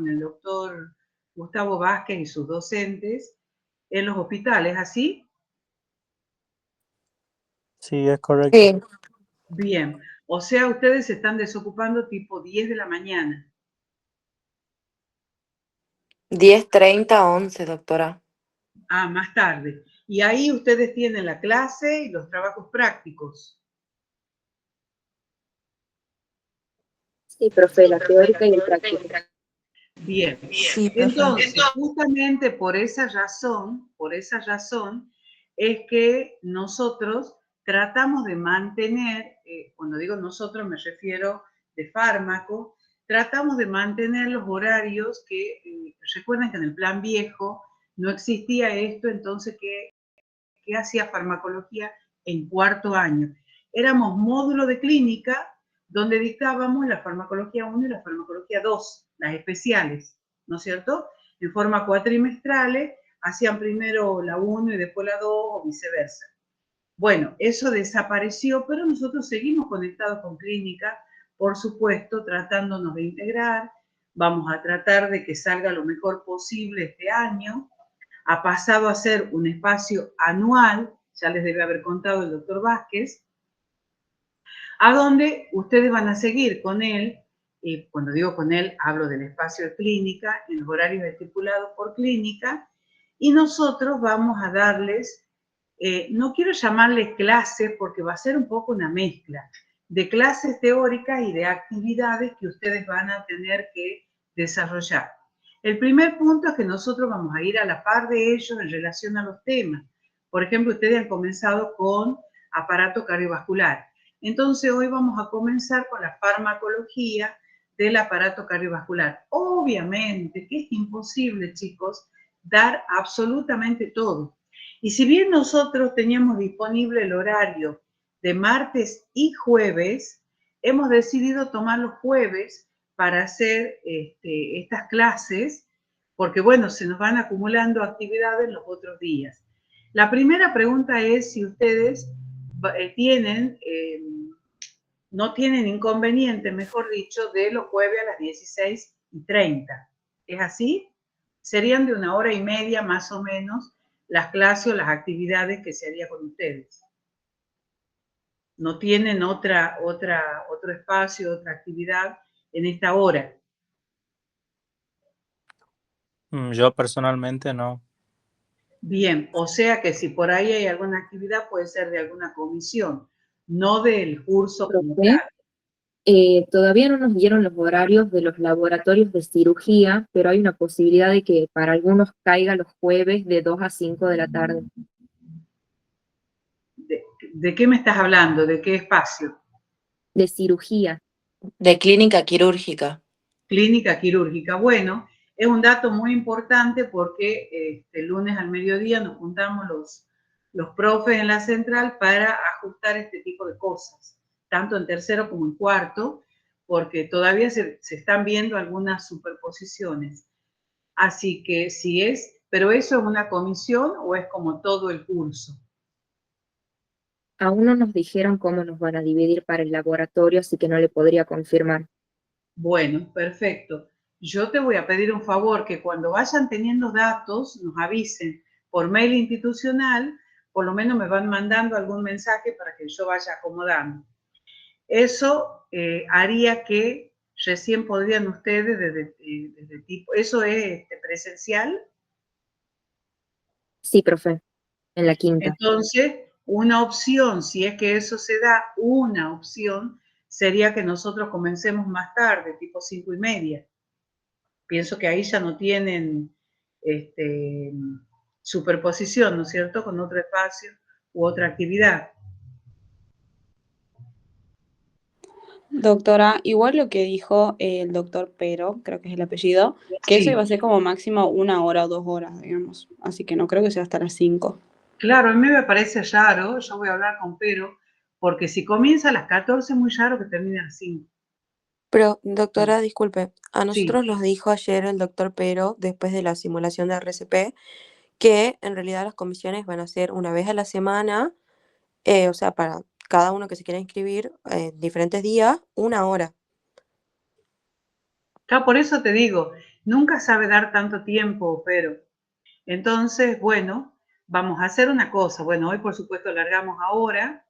con el doctor Gustavo Vázquez y sus docentes en los hospitales, ¿así? Sí, es correcto. Sí, Bien, o sea, ustedes se están desocupando tipo 10 de la mañana. 10:30, 11, doctora. Ah, más tarde. Y ahí ustedes tienen la clase y los trabajos prácticos. Sí, profe, la teórica y el práctico. Bien. Sí, profe. Entonces, justamente por esa razón, es que nosotros tratamos de mantener, cuando digo nosotros me refiero de fármaco, tratamos de mantener los horarios que, recuerden que en el plan viejo no existía esto, entonces, ¿qué hacía farmacología en cuarto año? Éramos módulo de clínica donde dictábamos la farmacología 1 y la farmacología 2, las especiales, ¿no es cierto? En forma cuatrimestrales, hacían primero la 1 y después la 2 o viceversa. Bueno, eso desapareció, pero nosotros seguimos conectados con clínica, por supuesto, tratándonos de integrar. Vamos a tratar de que salga lo mejor posible este año. Ha pasado a ser un espacio anual, ya les debe haber contado el doctor Vázquez, a donde ustedes van a seguir con él, y cuando digo con él, hablo del espacio de clínica, en los horarios estipulados por clínica, y nosotros vamos a darles, no quiero llamarles clases porque va a ser un poco una mezcla de clases teóricas y de actividades que ustedes van a tener que desarrollar. El primer punto es que nosotros vamos a ir a la par de ellos en relación a los temas. Por ejemplo, ustedes han comenzado con aparato cardiovascular. Entonces, hoy vamos a comenzar con la farmacología del aparato cardiovascular. Obviamente que es imposible, chicos, dar absolutamente todo. Y si bien nosotros teníamos disponible el horario de martes y jueves, hemos decidido tomar los jueves para hacer estas clases, porque bueno, se nos van acumulando actividades los otros días. La primera pregunta es si ustedes no tienen inconveniente, mejor dicho, de los jueves a las 16:30. ¿Es así? Serían de 1 hora y media más o menos las clases o las actividades que se haría con ustedes. No tienen otro espacio, otra actividad en esta hora. Yo personalmente no. Bien, o sea que si por ahí hay alguna actividad, puede ser de alguna comisión, no del curso como Profe, tal. todavía no nos dieron los horarios de los laboratorios de cirugía, pero hay una posibilidad de que para algunos caiga los jueves de 2 a 5 de la tarde. ¿De qué me estás hablando? ¿De qué espacio? De cirugía. De clínica quirúrgica. Clínica quirúrgica. Bueno, es un dato muy importante porque el lunes al mediodía nos juntamos los profes en la central para ajustar este tipo de cosas, tanto en tercero como en cuarto, porque todavía se están viendo algunas superposiciones. Así que si es, pero ¿eso es una comisión o es como todo el curso? Aún no nos dijeron cómo nos van a dividir para el laboratorio, así que no le podría confirmar. Bueno, perfecto. Yo te voy a pedir un favor, que cuando vayan teniendo datos, nos avisen por mail institucional, por lo menos me van mandando algún mensaje para que yo vaya acomodando. Eso haría que recién podrían ustedes desde tipo, ¿eso es presencial? Sí, profe, en la quinta. Entonces, una opción, si es que eso se da, una opción sería que nosotros comencemos más tarde, tipo 5:30. Pienso que ahí ya no tienen superposición, ¿no es cierto?, con otro espacio u otra actividad. Doctora, igual lo que dijo el doctor Pero, creo que es el apellido, que eso Sí, iba a ser como máximo 1 hora o 2 horas, digamos. Así que no creo que sea hasta las 5. claro, a mí me parece raro, yo voy a hablar con Pero, porque si comienza a las 14 es muy raro que termine a las 5. Pero, doctora, disculpe, a Sí, nosotros nos dijo ayer el doctor Pero, después de la simulación de RCP, que en realidad las comisiones van a ser una vez a la semana, o sea, para cada uno que se quiera inscribir, diferentes días, 1 hora. acá por eso te digo, Nunca sabe dar tanto tiempo, pero entonces, bueno, vamos a hacer una cosa. Bueno, hoy por supuesto largamos ahora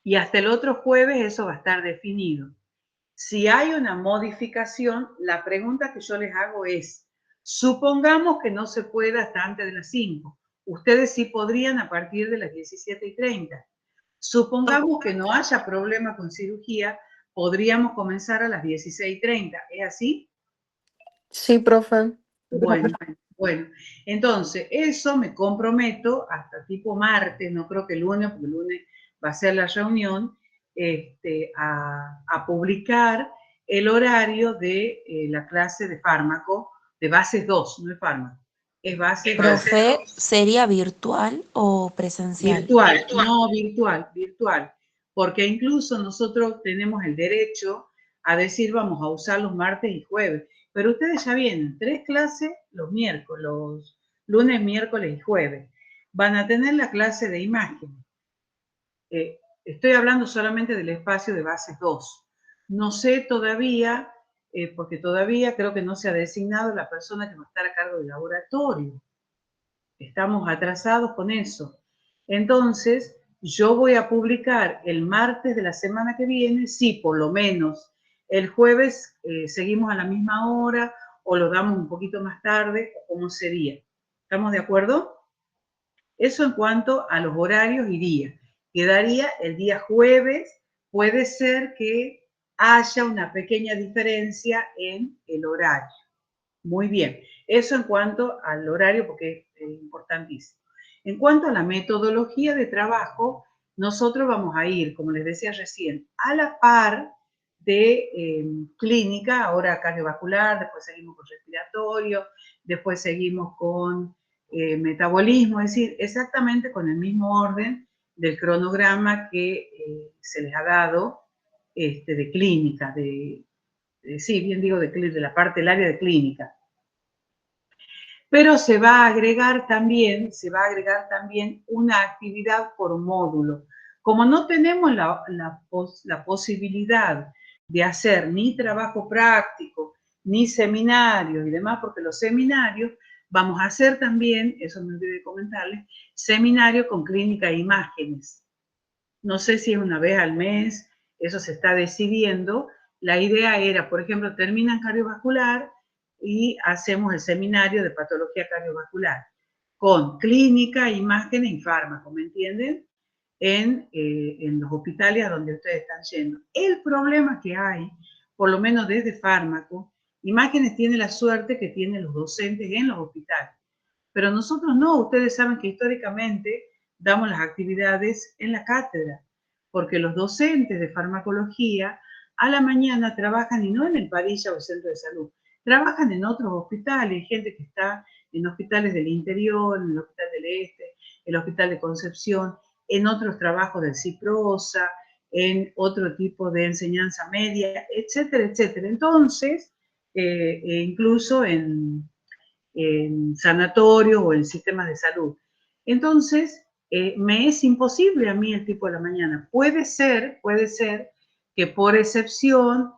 y hasta el otro jueves eso va a estar definido. Si hay una modificación, la pregunta que yo les hago es, supongamos que no se pueda hasta antes de las 5. Ustedes sí podrían a partir de las 17:30. Supongamos que no haya problema con cirugía, podríamos comenzar a las 16:30. ¿Es así? Sí, profe. Bueno, entonces eso me comprometo hasta tipo martes, no creo que el lunes, porque el lunes va a ser la reunión, a publicar el horario de la clase de fármaco, de bases 2, no es fármaco, es base 2. Profe, ¿sería virtual o presencial? Virtual, no virtual, porque incluso nosotros tenemos el derecho a decir vamos a usar los martes y jueves, pero ustedes ya vienen, 3 clases los miércoles, los lunes, miércoles y jueves. Van a tener la clase de imagen. Estoy hablando solamente del espacio de bases 2. No sé todavía, porque todavía creo que no se ha designado la persona que va a estar a cargo del laboratorio. Estamos atrasados con eso. Entonces, yo voy a publicar el martes de la semana que viene, sí, por lo menos. El jueves seguimos a la misma hora o lo damos un poquito más tarde, o cómo sería. ¿Estamos de acuerdo? Eso en cuanto a los horarios y días. Quedaría el día jueves, puede ser que haya una pequeña diferencia en el horario. Muy bien, eso en cuanto al horario, porque es importantísimo. En cuanto a la metodología de trabajo, nosotros vamos a ir, como les decía recién, a la par de clínica, ahora cardiovascular, después seguimos con respiratorio, después seguimos con metabolismo, es decir, exactamente con el mismo orden del cronograma que se les ha dado de clínica, sí, bien digo, de la parte del área de clínica. Pero se va a agregar también una actividad por módulo. Como no tenemos la posibilidad de hacer ni trabajo práctico, ni seminarios y demás, porque los seminarios vamos a hacer también, eso me olvidé comentarles, seminario con clínica e imágenes. No sé si es una vez al mes, eso se está decidiendo. La idea era, por ejemplo, terminan cardiovascular y hacemos el seminario de patología cardiovascular con clínica, imágenes y fármaco, ¿me entienden? En los hospitales a donde ustedes están yendo. El problema que hay, por lo menos desde fármaco, imágenes tiene la suerte que tienen los docentes en los hospitales, pero nosotros no. Ustedes saben que históricamente damos las actividades en la cátedra, porque los docentes de farmacología a la mañana trabajan, y no en el Padilla o el centro de salud, trabajan en otros hospitales, gente que está en hospitales del interior, en el Hospital del Este, el Hospital de Concepción, en otros trabajos del CIPROSA, en otro tipo de enseñanza media, etcétera, etcétera. Entonces, incluso en sanatorios o en sistemas de salud. Entonces, me es imposible a mí el tipo de la mañana. Puede ser que por excepción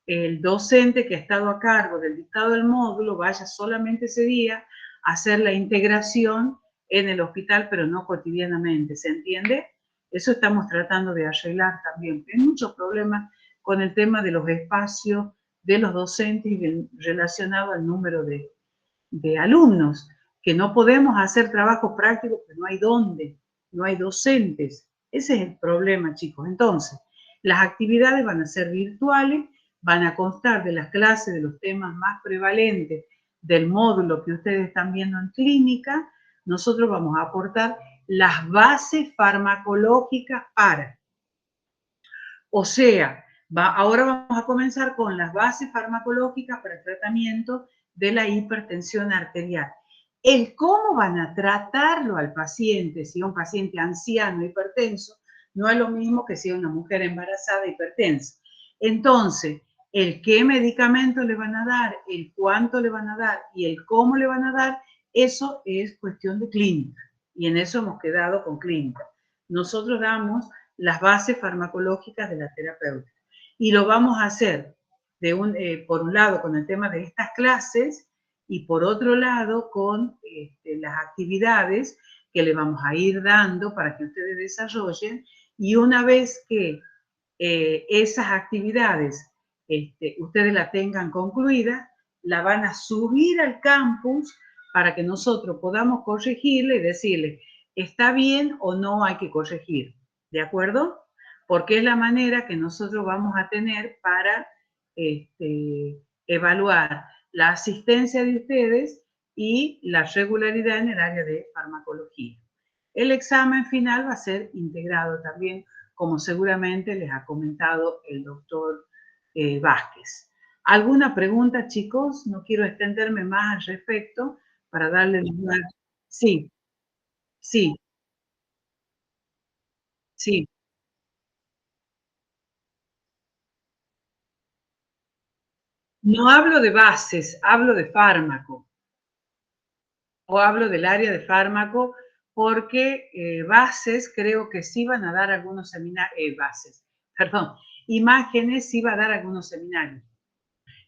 el docente que ha estado a cargo del dictado del módulo vaya solamente ese día a hacer la integración en el hospital, pero no cotidianamente, ¿se entiende? Eso estamos tratando de arreglar también. Hay muchos problemas con el tema de los espacios de los docentes y relacionado al número de alumnos, que no podemos hacer trabajo práctico porque no hay dónde, no hay docentes. Ese es el problema, chicos. Entonces, las actividades van a ser virtuales, van a constar de las clases de los temas más prevalentes del módulo que ustedes están viendo en clínica. Nosotros vamos a aportar las bases farmacológicas para. O sea, ahora vamos a comenzar con las bases farmacológicas para el tratamiento de la hipertensión arterial. El cómo van a tratarlo al paciente, si es un paciente anciano hipertenso, no es lo mismo que si es una mujer embarazada hipertensa. Entonces, el qué medicamento le van a dar, el cuánto le van a dar y el cómo le van a dar, eso es cuestión de clínica. Y en eso hemos quedado con clínica. Nosotros damos las bases farmacológicas de la terapéutica. Y lo vamos a hacer por un lado con el tema de estas clases y por otro lado con las actividades que le vamos a ir dando para que ustedes desarrollen, y una vez que esas actividades ustedes la tengan concluida, la van a subir al campus para que nosotros podamos corregirle y decirle, ¿está bien o no hay que corregir? ¿De acuerdo? Porque es la manera que nosotros vamos a tener para evaluar la asistencia de ustedes y la regularidad en el área de farmacología. El examen final va a ser integrado también, como seguramente les ha comentado el doctor Vázquez. ¿Alguna pregunta, chicos? No quiero extenderme más al respecto para darle lugar. Sí, sí, sí. No hablo de bases, hablo de fármaco. O hablo del área de fármaco porque bases creo que sí van a dar algunos seminarios, imágenes sí va a dar algunos seminarios.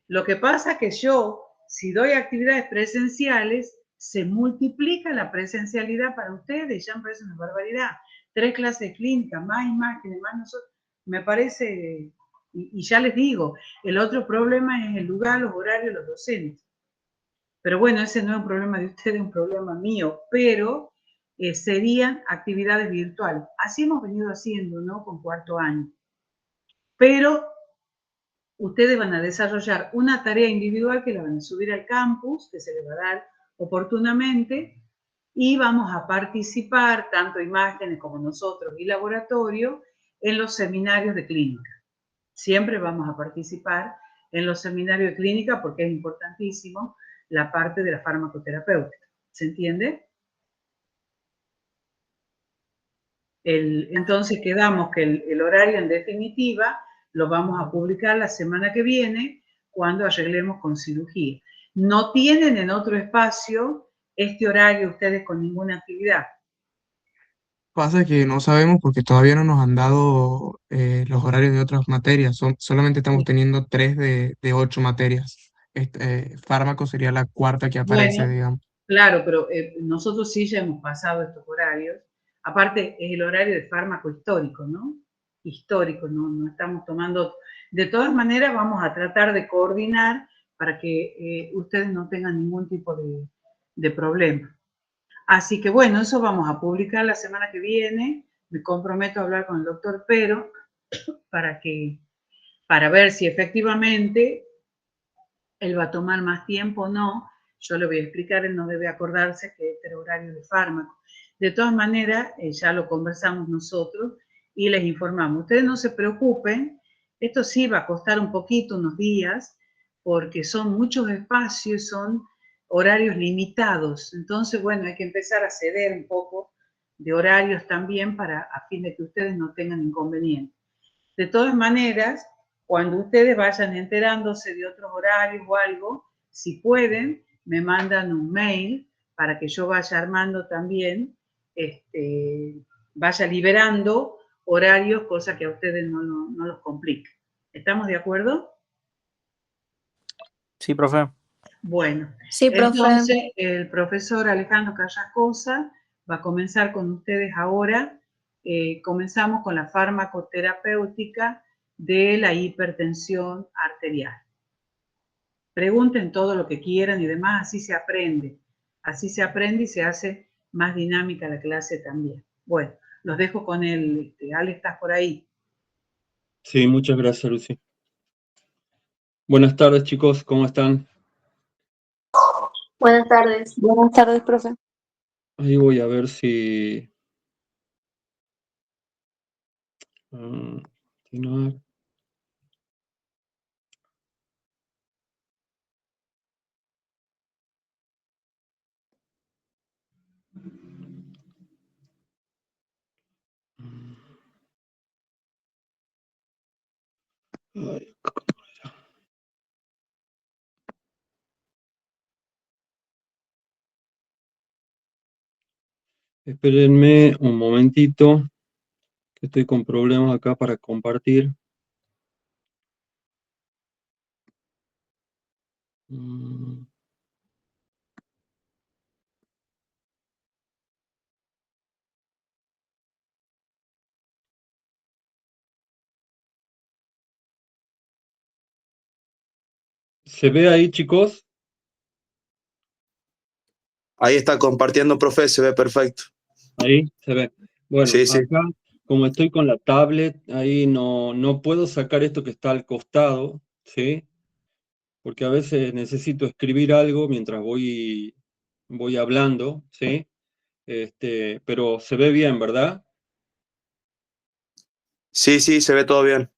Lo que pasa es que yo, si doy actividades presenciales, se multiplica la presencialidad para ustedes, ya me parece una barbaridad. 3 clases de clínica, más imágenes, más nosotros, me parece, y ya les digo, el otro problema es el lugar, los horarios, los docentes. Pero bueno, ese no es un problema de ustedes, es un problema mío, pero serían actividades virtuales. Así hemos venido haciendo, ¿no? Con cuarto año. Pero ustedes van a desarrollar una tarea individual que la van a subir al campus, que se les va a dar oportunamente, y vamos a participar, tanto imágenes como nosotros y laboratorio, en los seminarios de clínica. Siempre vamos a participar en los seminarios de clínica porque es importantísimo la parte de la farmacoterapéutica. ¿Se entiende? Entonces quedamos que el horario en definitiva lo vamos a publicar la semana que viene cuando arreglemos con cirugía. No tienen en otro espacio este horario ustedes con ninguna actividad. Pasa que no sabemos porque todavía no nos han dado los horarios de otras materias. Solamente estamos teniendo 3 de 8 materias. Fármaco sería la cuarta que aparece, Bueno, digamos. claro, pero nosotros sí ya hemos pasado estos horarios. Aparte, es el horario de fármaco histórico, ¿no? Histórico, no estamos tomando. De todas maneras, vamos a tratar de coordinar para que ustedes no tengan ningún tipo de problema. Así que bueno, eso vamos a publicar la semana que viene. Me comprometo a hablar con el doctor Pero para ver si efectivamente él va a tomar más tiempo o no. Yo le voy a explicar, él no debe acordarse que este era horario de fármaco. De todas maneras, ya lo conversamos nosotros y les informamos. Ustedes no se preocupen, esto sí va a costar un poquito, unos días, porque son muchos espacios, son horarios limitados. Entonces, bueno, hay que empezar a ceder un poco de horarios también a fin de que ustedes no tengan inconveniente. De todas maneras, cuando ustedes vayan enterándose de otros horarios o algo, si pueden, me mandan un mail para que yo vaya armando también, vaya liberando horarios, cosa que a ustedes no los complique. ¿Estamos de acuerdo? Sí, profe. Bueno, Sí, profe. entonces el profesor Alejandro Carrascosa va a comenzar con ustedes ahora. Comenzamos con la farmacoterapéutica de la hipertensión arterial. Pregunten todo lo que quieran y demás, así se aprende. Así se aprende y se hace más dinámica la clase también. Bueno, los dejo con él. Ale, ¿estás por ahí? Sí, muchas gracias, Lucy. Buenas tardes, chicos, ¿cómo están? Buenas tardes. Buenas tardes, profe. Ahí voy a ver si... continuar. Ay, espérenme un momentito, que estoy con problemas acá para compartir. Mm. ¿Se ve ahí, chicos? Ahí está compartiendo, profe, se ve perfecto. Ahí se ve. Bueno, Sí, sí. acá, como estoy con la tablet, ahí no puedo sacar esto que está al costado, ¿sí? Porque a veces necesito escribir algo mientras voy hablando, ¿sí? Pero se ve bien, ¿verdad? Sí, sí, se ve todo bien.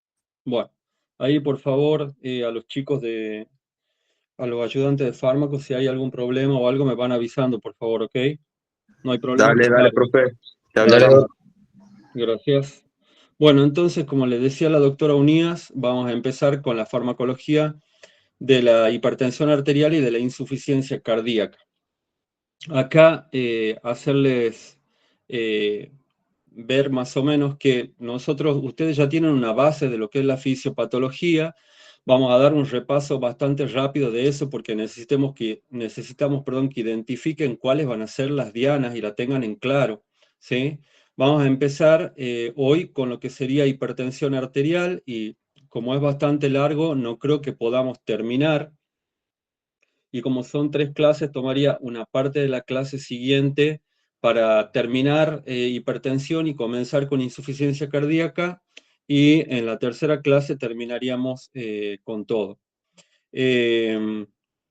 Bueno, ahí por favor, a los chicos a los ayudantes de fármacos, si hay algún problema o algo, me van avisando, por favor, ¿ok? No hay problema Dale, con dale, Mario. profe. Te Dale, avisamos. gracias. Bueno, entonces, como le decía la doctora Unías, vamos a empezar con la farmacología de la hipertensión arterial y de la insuficiencia cardíaca. Acá hacerles ver más o menos que ustedes ya tienen una base de lo que es la fisiopatología. Vamos a dar un repaso bastante rápido de eso porque necesitamos que identifiquen cuáles van a ser las dianas y la tengan en claro, ¿sí? Vamos a empezar hoy con lo que sería hipertensión arterial y como es bastante largo, no creo que podamos terminar. Y como son 3 clases, tomaría una parte de la clase siguiente para terminar hipertensión y comenzar con insuficiencia cardíaca, y en la tercera clase terminaríamos con todo.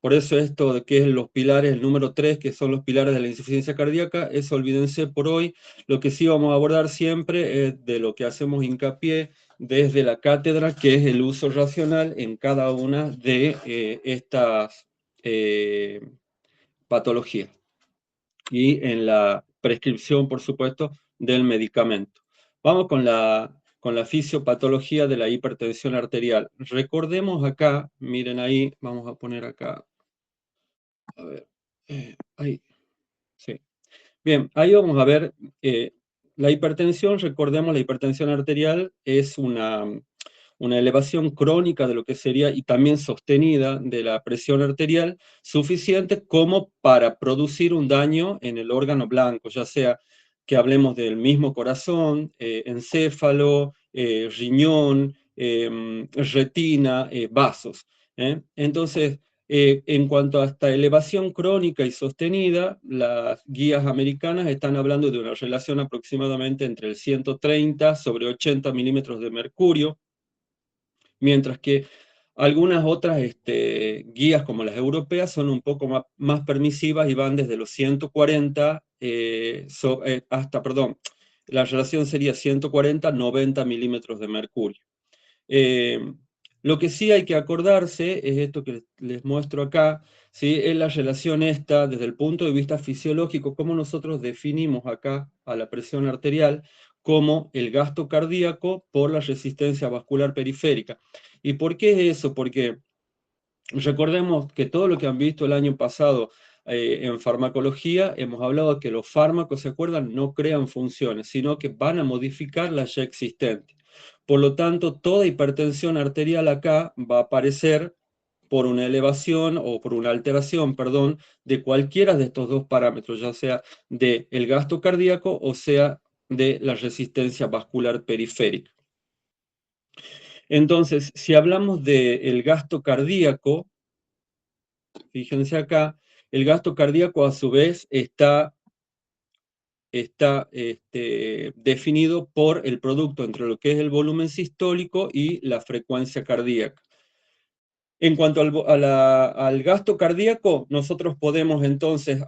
Por eso esto de que es los pilares, el número 3, que son los pilares de la insuficiencia cardíaca, eso olvídense por hoy. Lo que sí vamos a abordar siempre es de lo que hacemos hincapié desde la cátedra, que es el uso racional en cada una de estas patologías y en la prescripción, por supuesto, del medicamento. Vamos con la fisiopatología de la hipertensión arterial. Recordemos acá, miren ahí, vamos a poner acá, a ver, ahí, sí. Bien, ahí vamos a ver, la hipertensión, recordemos, la hipertensión arterial es una elevación crónica de lo que sería, y también sostenida, de la presión arterial, suficiente como para producir un daño en el órgano blanco, ya sea que hablemos del mismo corazón, encéfalo, riñón, retina, vasos. Entonces, en cuanto a esta elevación crónica y sostenida, las guías americanas están hablando de una relación aproximadamente entre el 130 sobre 80 milímetros de mercurio, mientras que algunas otras guías, como las europeas, son un poco más permisivas y van desde los 140 hasta, perdón, la relación sería 140-90 milímetros de mercurio. Lo que sí hay que acordarse es esto que les muestro acá, ¿sí? Es la relación esta desde el punto de vista fisiológico, cómo nosotros definimos acá a la presión arterial como el gasto cardíaco por la resistencia vascular periférica. ¿Y por qué es eso? Porque recordemos que todo lo que han visto el año pasado en farmacología, hemos hablado de que los fármacos, ¿se acuerdan?, no crean funciones, sino que van a modificar las ya existentes. Por lo tanto, toda hipertensión arterial acá va a aparecer por una elevación o por una alteración, perdón, de cualquiera de estos dos parámetros, ya sea del gasto cardíaco o sea de la resistencia vascular periférica. Entonces, si hablamos del gasto cardíaco, fíjense acá, el gasto cardíaco a su vez está definido por el producto entre lo que es el volumen sistólico y la frecuencia cardíaca. En cuanto al gasto cardíaco, nosotros podemos entonces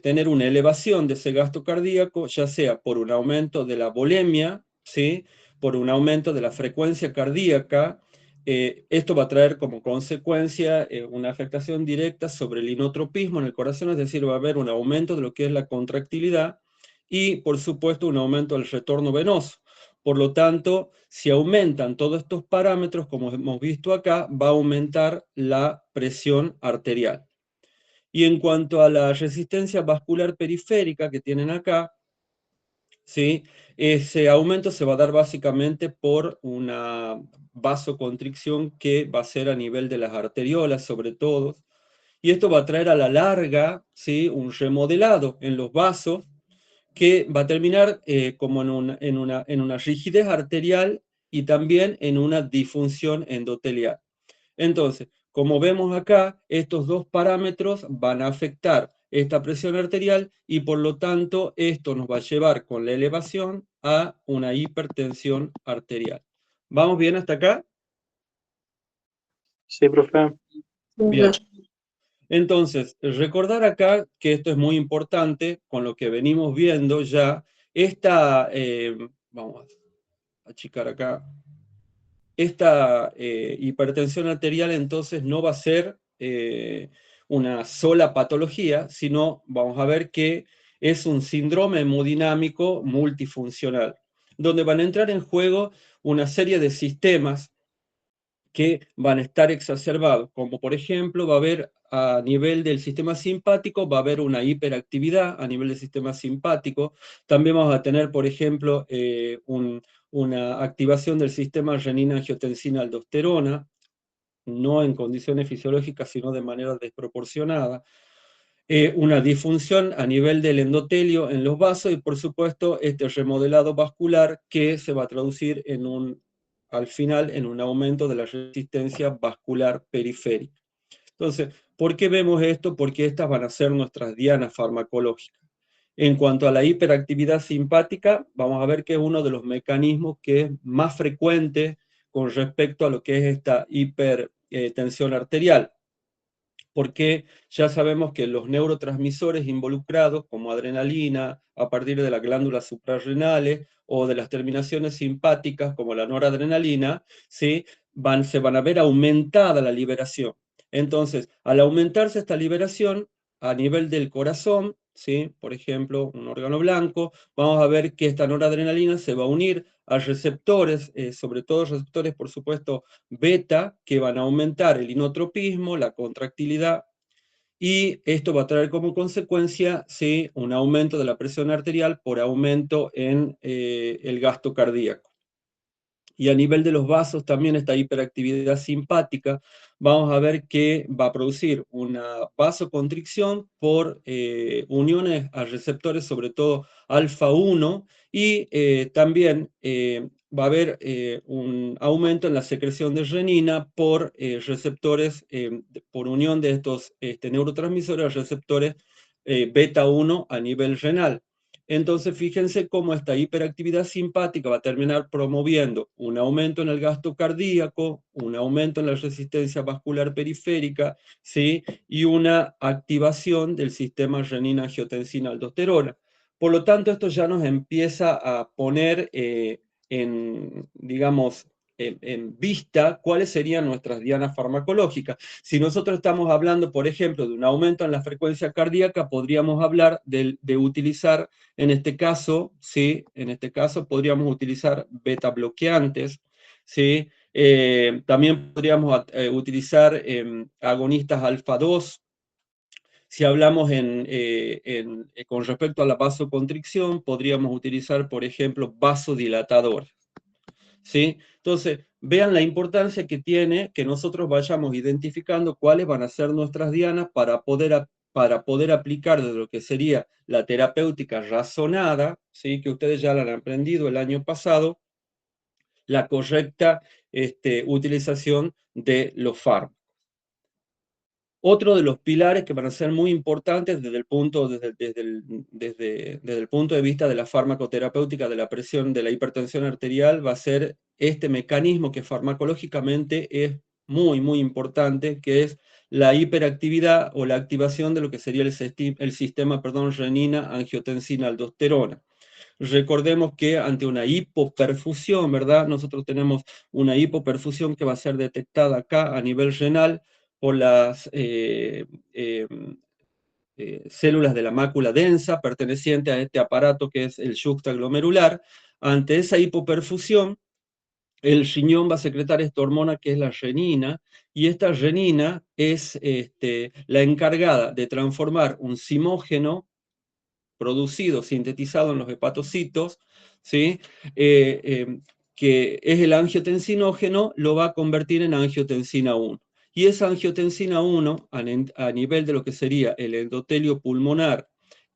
tener una elevación de ese gasto cardíaco, ya sea por un aumento de la volemia, ¿sí?, por un aumento de la frecuencia cardíaca. Esto va a traer como consecuencia una afectación directa sobre el inotropismo en el corazón, es decir, va a haber un aumento de lo que es la contractilidad y, por supuesto, un aumento del retorno venoso. Por lo tanto, si aumentan todos estos parámetros, como hemos visto acá, va a aumentar la presión arterial. Y en cuanto a la resistencia vascular periférica que tienen acá, ¿sí? Ese aumento se va a dar básicamente por una vasoconstricción que va a ser a nivel de las arteriolas, sobre todo, y esto va a traer a la larga, ¿sí?, un remodelado en los vasos que va a terminar como en una rigidez arterial y también en una disfunción endotelial. Entonces, como vemos acá, estos dos parámetros van a afectar esta presión arterial y por lo tanto esto nos va a llevar con la elevación a una hipertensión arterial. ¿Vamos bien hasta acá? Sí, profe. Bien. Entonces, recordar acá que esto es muy importante con lo que venimos viendo ya. Vamos a achicar acá. Esta hipertensión arterial entonces no va a ser una sola patología, sino vamos a ver que es un síndrome hemodinámico multifuncional, donde van a entrar en juego una serie de sistemas que van a estar exacerbados, como por ejemplo va a haber a nivel del sistema simpático, va a haber una hiperactividad a nivel del sistema simpático, también vamos a tener, por ejemplo, una activación del sistema renina-angiotensina-aldosterona, no en condiciones fisiológicas, sino de manera desproporcionada, una disfunción a nivel del endotelio en los vasos y, por supuesto, este remodelado vascular que se va a traducir al final en un aumento de la resistencia vascular periférica. Entonces, ¿por qué vemos esto? Porque estas van a ser nuestras dianas farmacológicas. En cuanto a la hiperactividad simpática, vamos a ver que es uno de los mecanismos que es más frecuente con respecto a lo que es esta hipertensión arterial, porque ya sabemos que los neurotransmisores involucrados, como adrenalina, a partir de las glándulas suprarrenales o de las terminaciones simpáticas, como la noradrenalina, ¿sí?, se van a ver aumentada la liberación. Entonces, al aumentarse esta liberación a nivel del corazón, ¿sí?, por ejemplo, un órgano blanco, vamos a ver que esta noradrenalina se va a unir a receptores, sobre todo receptores, por supuesto, beta, que van a aumentar el inotropismo, la contractilidad, y esto va a traer como consecuencia, ¿sí?, un aumento de la presión arterial por aumento en el gasto cardíaco. Y a nivel de los vasos también esta hiperactividad simpática, vamos a ver que va a producir una vasoconstricción por uniones a receptores, sobre todo alfa-1, y también va a haber un aumento en la secreción de renina por receptores, por unión de estos neurotransmisores a receptores beta-1 a nivel renal. Entonces, fíjense cómo esta hiperactividad simpática va a terminar promoviendo un aumento en el gasto cardíaco, un aumento en la resistencia vascular periférica, ¿sí?, y una activación del sistema renina-angiotensina-aldosterona. Por lo tanto, esto ya nos empieza a poner digamos, en vista cuáles serían nuestras dianas farmacológicas. Si nosotros estamos hablando, por ejemplo, de un aumento en la frecuencia cardíaca, podríamos hablar de utilizar, en este caso, ¿sí?, en este caso podríamos utilizar beta bloqueantes, ¿sí? También podríamos utilizar agonistas alfa-2. Si hablamos con respecto a la vasoconstricción, podríamos utilizar, por ejemplo, vasodilatadores, ¿sí? Entonces, vean la importancia que tiene que nosotros vayamos identificando cuáles van a ser nuestras dianas para poder aplicar de lo que sería la terapéutica razonada, ¿sí?, que ustedes ya la han aprendido el año pasado, la correcta utilización de los fármacos. Otro de los pilares que van a ser muy importantes desde el punto de vista de la farmacoterapéutica de la presión de la hipertensión arterial va a ser este mecanismo que farmacológicamente es muy, muy importante, que es la hiperactividad o la activación de lo que sería el sistema renina-angiotensina-aldosterona. Recordemos que ante una hipoperfusión, ¿verdad? Nosotros tenemos una hipoperfusión que va a ser detectada acá a nivel renal por las células de la mácula densa perteneciente a este aparato que es el juxtaglomerular. Ante esa hipoperfusión, el riñón va a secretar esta hormona que es la renina, y esta renina es la encargada de transformar un simógeno producido, sintetizado en los hepatocitos, ¿sí? Que es el angiotensinógeno, lo va a convertir en angiotensina 1. Y esa angiotensina 1, a nivel de lo que sería el endotelio pulmonar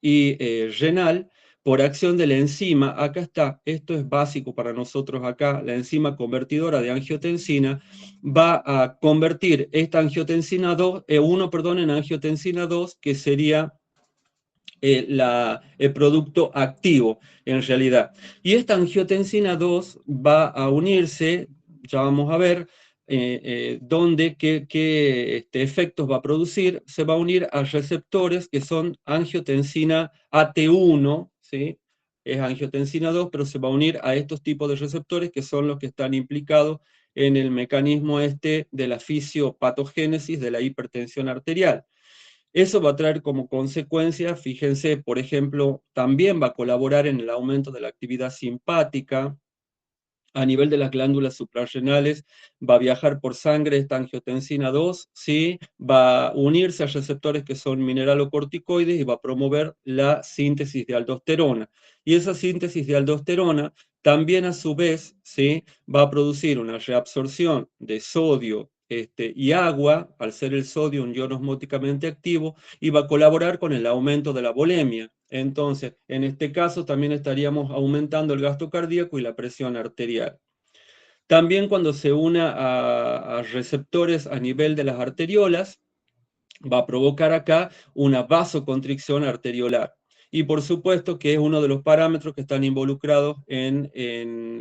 y renal, por acción de la enzima, acá está, esto es básico para nosotros acá, la enzima convertidora de angiotensina va a convertir esta angiotensina 2, 1, perdón, en angiotensina 2, que sería el producto activo en realidad. Y esta angiotensina 2 va a unirse, ya vamos a ver, qué efectos va a producir, se va a unir a receptores que son angiotensina AT1, ¿sí? Es angiotensina 2, pero se va a unir a estos tipos de receptores que son los que están implicados en el mecanismo de la fisiopatogénesis de la hipertensión arterial. Eso va a traer como consecuencia, fíjense, por ejemplo, también va a colaborar en el aumento de la actividad simpática. A nivel de las glándulas suprarrenales, va a viajar por sangre esta angiotensina 2, ¿sí? Va a unirse a receptores que son mineralocorticoides y va a promover la síntesis de aldosterona. Y esa síntesis de aldosterona también a su vez, ¿sí? Va a producir una reabsorción de sodio y agua, al ser el sodio un ion osmóticamente activo, y va a colaborar con el aumento de la volemia. Entonces, en este caso también estaríamos aumentando el gasto cardíaco y la presión arterial. También cuando se una a receptores a nivel de las arteriolas, va a provocar acá una vasoconstricción arteriolar. Y por supuesto que es uno de los parámetros que están involucrados en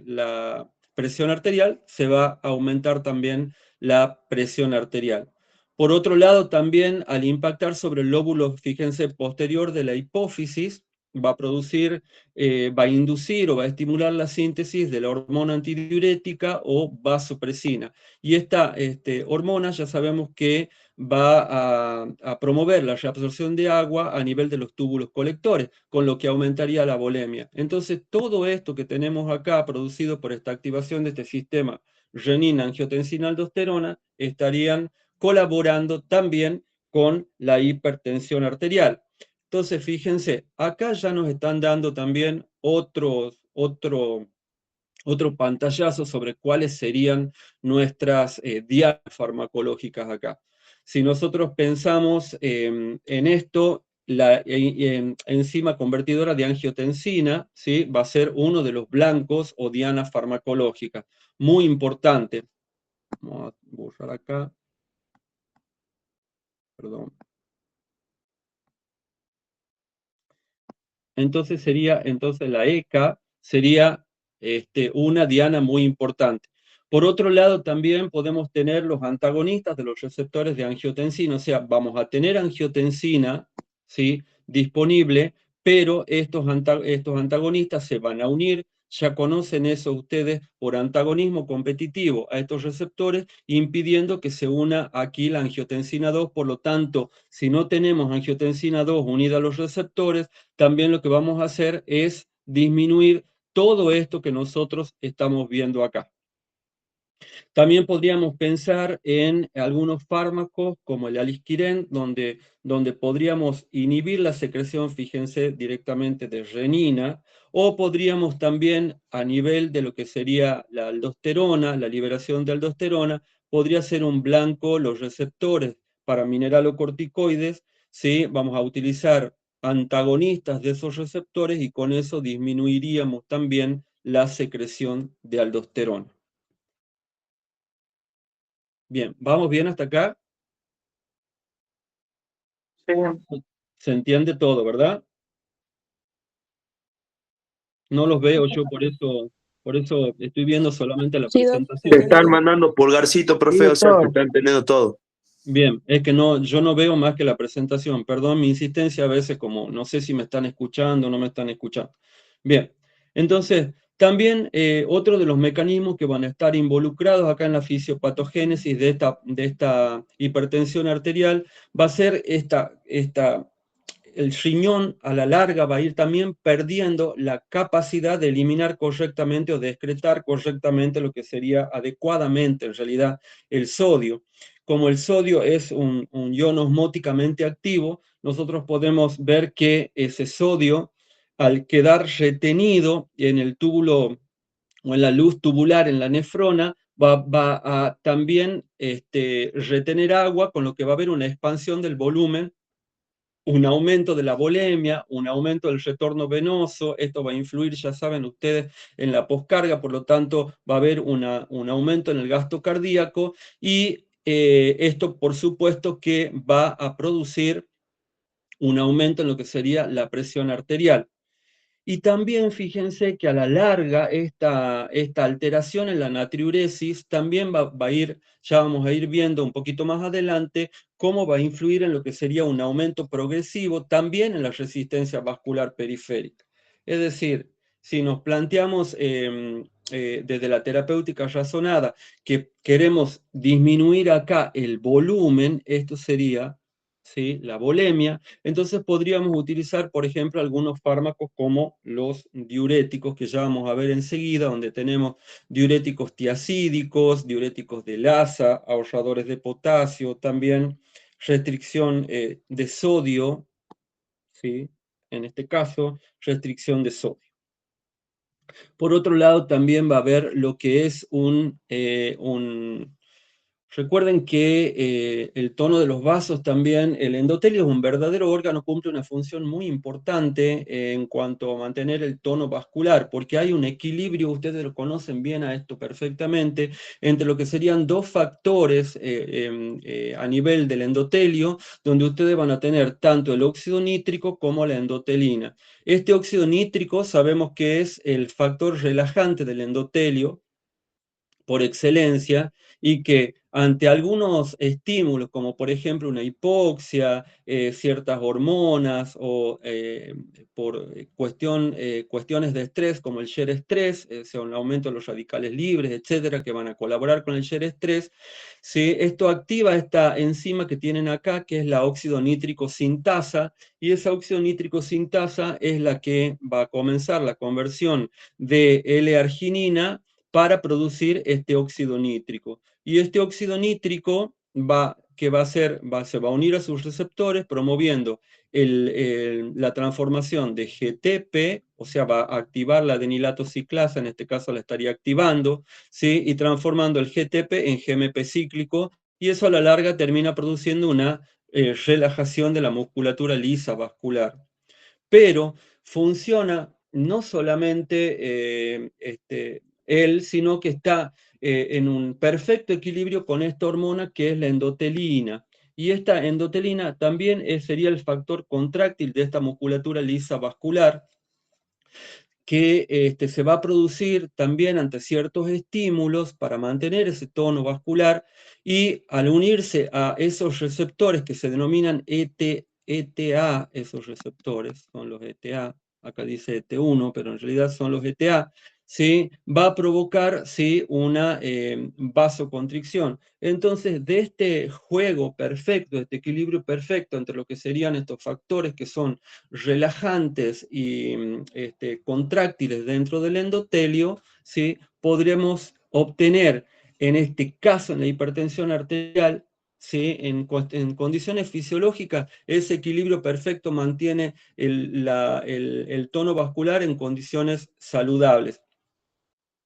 la presión arterial, se va a aumentar también la presión arterial. Por otro lado, también al impactar sobre el lóbulo, fíjense, posterior de la hipófisis, va a producir, va a inducir o va a estimular la síntesis de la hormona antidiurética o vasopresina. Y esta hormona ya sabemos que va a promover la reabsorción de agua a nivel de los túbulos colectores, con lo que aumentaría la volemia. Entonces, todo esto que tenemos acá, producido por esta activación de este sistema renina-angiotensina-aldosterona, estarían colaborando también con la hipertensión arterial. Entonces, fíjense, acá ya nos están dando también otro pantallazo sobre cuáles serían nuestras dianas farmacológicas acá. Si nosotros pensamos en esto, la enzima convertidora de angiotensina, ¿sí? Va a ser uno de los blancos o dianas farmacológicas. Muy importante. Vamos a borrar acá. Perdón. Entonces la ECA sería una diana muy importante. Por otro lado, también podemos tener los antagonistas de los receptores de angiotensina, o sea, vamos a tener angiotensina, ¿sí? Disponible, pero estos antagonistas se van a unir, ya conocen eso ustedes, por antagonismo competitivo a estos receptores, impidiendo que se una aquí la angiotensina 2, por lo tanto, si no tenemos angiotensina 2 unida a los receptores, también lo que vamos a hacer es disminuir todo esto que nosotros estamos viendo acá. También podríamos pensar en algunos fármacos como el alisquirén, donde podríamos inhibir la secreción, fíjense, directamente de renina, o podríamos también a nivel de lo que sería la aldosterona, la liberación de aldosterona, podría ser un blanco los receptores para mineralocorticoides, ¿sí? Vamos a utilizar antagonistas de esos receptores y con eso disminuiríamos también la secreción de aldosterona. Bien, ¿vamos bien hasta acá? Sí. Se entiende todo, ¿verdad? No los veo yo, por eso estoy viendo solamente la Sí, doc, se presentación. Te entiende están bien. mandando pulgarcito, profe, Sí, o sea, se doctor. está entendiendo todo. Bien, es que yo no veo más que la presentación. Perdón mi insistencia a veces, como no sé si me están escuchando o no me están escuchando. Bien, entonces, también otro de los mecanismos que van a estar involucrados acá en la fisiopatogénesis de esta hipertensión arterial va a ser el riñón a la larga va a ir también perdiendo la capacidad de eliminar correctamente o de excretar correctamente lo que sería adecuadamente en realidad el sodio. Como el sodio es un ion osmóticamente activo, nosotros podemos ver que ese sodio al quedar retenido en el túbulo o en la luz tubular en la nefrona, va a también retener agua, con lo que va a haber una expansión del volumen, un aumento de la volemia, un aumento del retorno venoso. Esto va a influir, ya saben ustedes, en la poscarga, por lo tanto va a haber un aumento en el gasto cardíaco, y esto por supuesto que va a producir un aumento en lo que sería la presión arterial. Y también fíjense que a la larga esta alteración en la natriuresis también va a ir, ya vamos a ir viendo un poquito más adelante, cómo va a influir en lo que sería un aumento progresivo también en la resistencia vascular periférica. Es decir, si nos planteamos desde la terapéutica razonada que queremos disminuir acá el volumen, esto sería, ¿sí?, la volemia. Entonces podríamos utilizar, por ejemplo, algunos fármacos como los diuréticos, que ya vamos a ver enseguida, donde tenemos diuréticos tiacídicos, diuréticos de lasa, ahorradores de potasio, también restricción de sodio, ¿sí?, en este caso, restricción de sodio. Por otro lado, también va a haber lo que es recuerden que el tono de los vasos también, el endotelio es un verdadero órgano, cumple una función muy importante en cuanto a mantener el tono vascular, porque hay un equilibrio, ustedes lo conocen bien a esto perfectamente, entre lo que serían dos factores a nivel del endotelio, donde ustedes van a tener tanto el óxido nítrico como la endotelina. Este óxido nítrico sabemos que es el factor relajante del endotelio por excelencia, y que ante algunos estímulos, como por ejemplo una hipoxia, ciertas hormonas, o por cuestiones de estrés, como el Sher estrés, o sea, un aumento de los radicales libres, etcétera, que van a colaborar con el Sher estrés, ¿sí?, esto activa esta enzima que tienen acá, que es la óxido nítrico sintasa, y esa óxido nítrico sintasa es la que va a comenzar la conversión de L-arginina para producir este óxido nítrico. Y este óxido nítrico se va a unir a sus receptores, promoviendo la transformación de GTP, o sea, va a activar la adenilato ciclasa, en este caso la estaría activando, ¿sí?, y transformando el GTP en GMP cíclico, y eso a la larga termina produciendo una relajación de la musculatura lisa vascular. Pero funciona no solamente él, sino que está en un perfecto equilibrio con esta hormona que es la endotelina. Y esta endotelina también sería el factor contráctil de esta musculatura lisa vascular, que se va a producir también ante ciertos estímulos para mantener ese tono vascular, y al unirse a esos receptores que se denominan ETA, esos receptores son los ETA, acá dice ET1, pero en realidad son los ETA, ¿sí?, va a provocar, ¿sí?, una vasoconstricción. Entonces, de este juego perfecto, este equilibrio perfecto entre lo que serían estos factores que son relajantes y contráctiles dentro del endotelio, ¿sí?, podremos obtener, en este caso, en la hipertensión arterial, ¿sí?, en condiciones fisiológicas, ese equilibrio perfecto mantiene el tono vascular en condiciones saludables,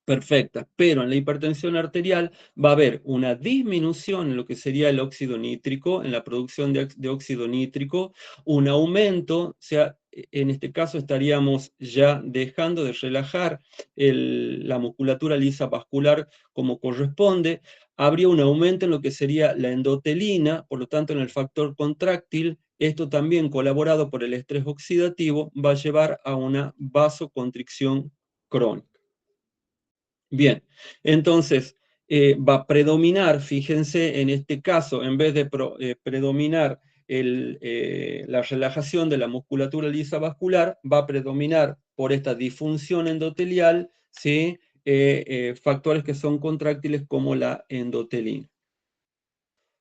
perfectas, pero en la hipertensión arterial va a haber una disminución en lo que sería el óxido nítrico, en la producción de óxido nítrico, un aumento, o sea, en este caso estaríamos ya dejando de relajar la musculatura lisa vascular como corresponde, habría un aumento en lo que sería la endotelina, por lo tanto en el factor contráctil. Esto también, colaborado por el estrés oxidativo, va a llevar a una vasoconstricción crónica. Bien, entonces va a predominar, fíjense, en este caso, en vez de predominar la relajación de la musculatura lisa vascular, va a predominar por esta disfunción endotelial, ¿sí?, factores que son contráctiles como la endotelina.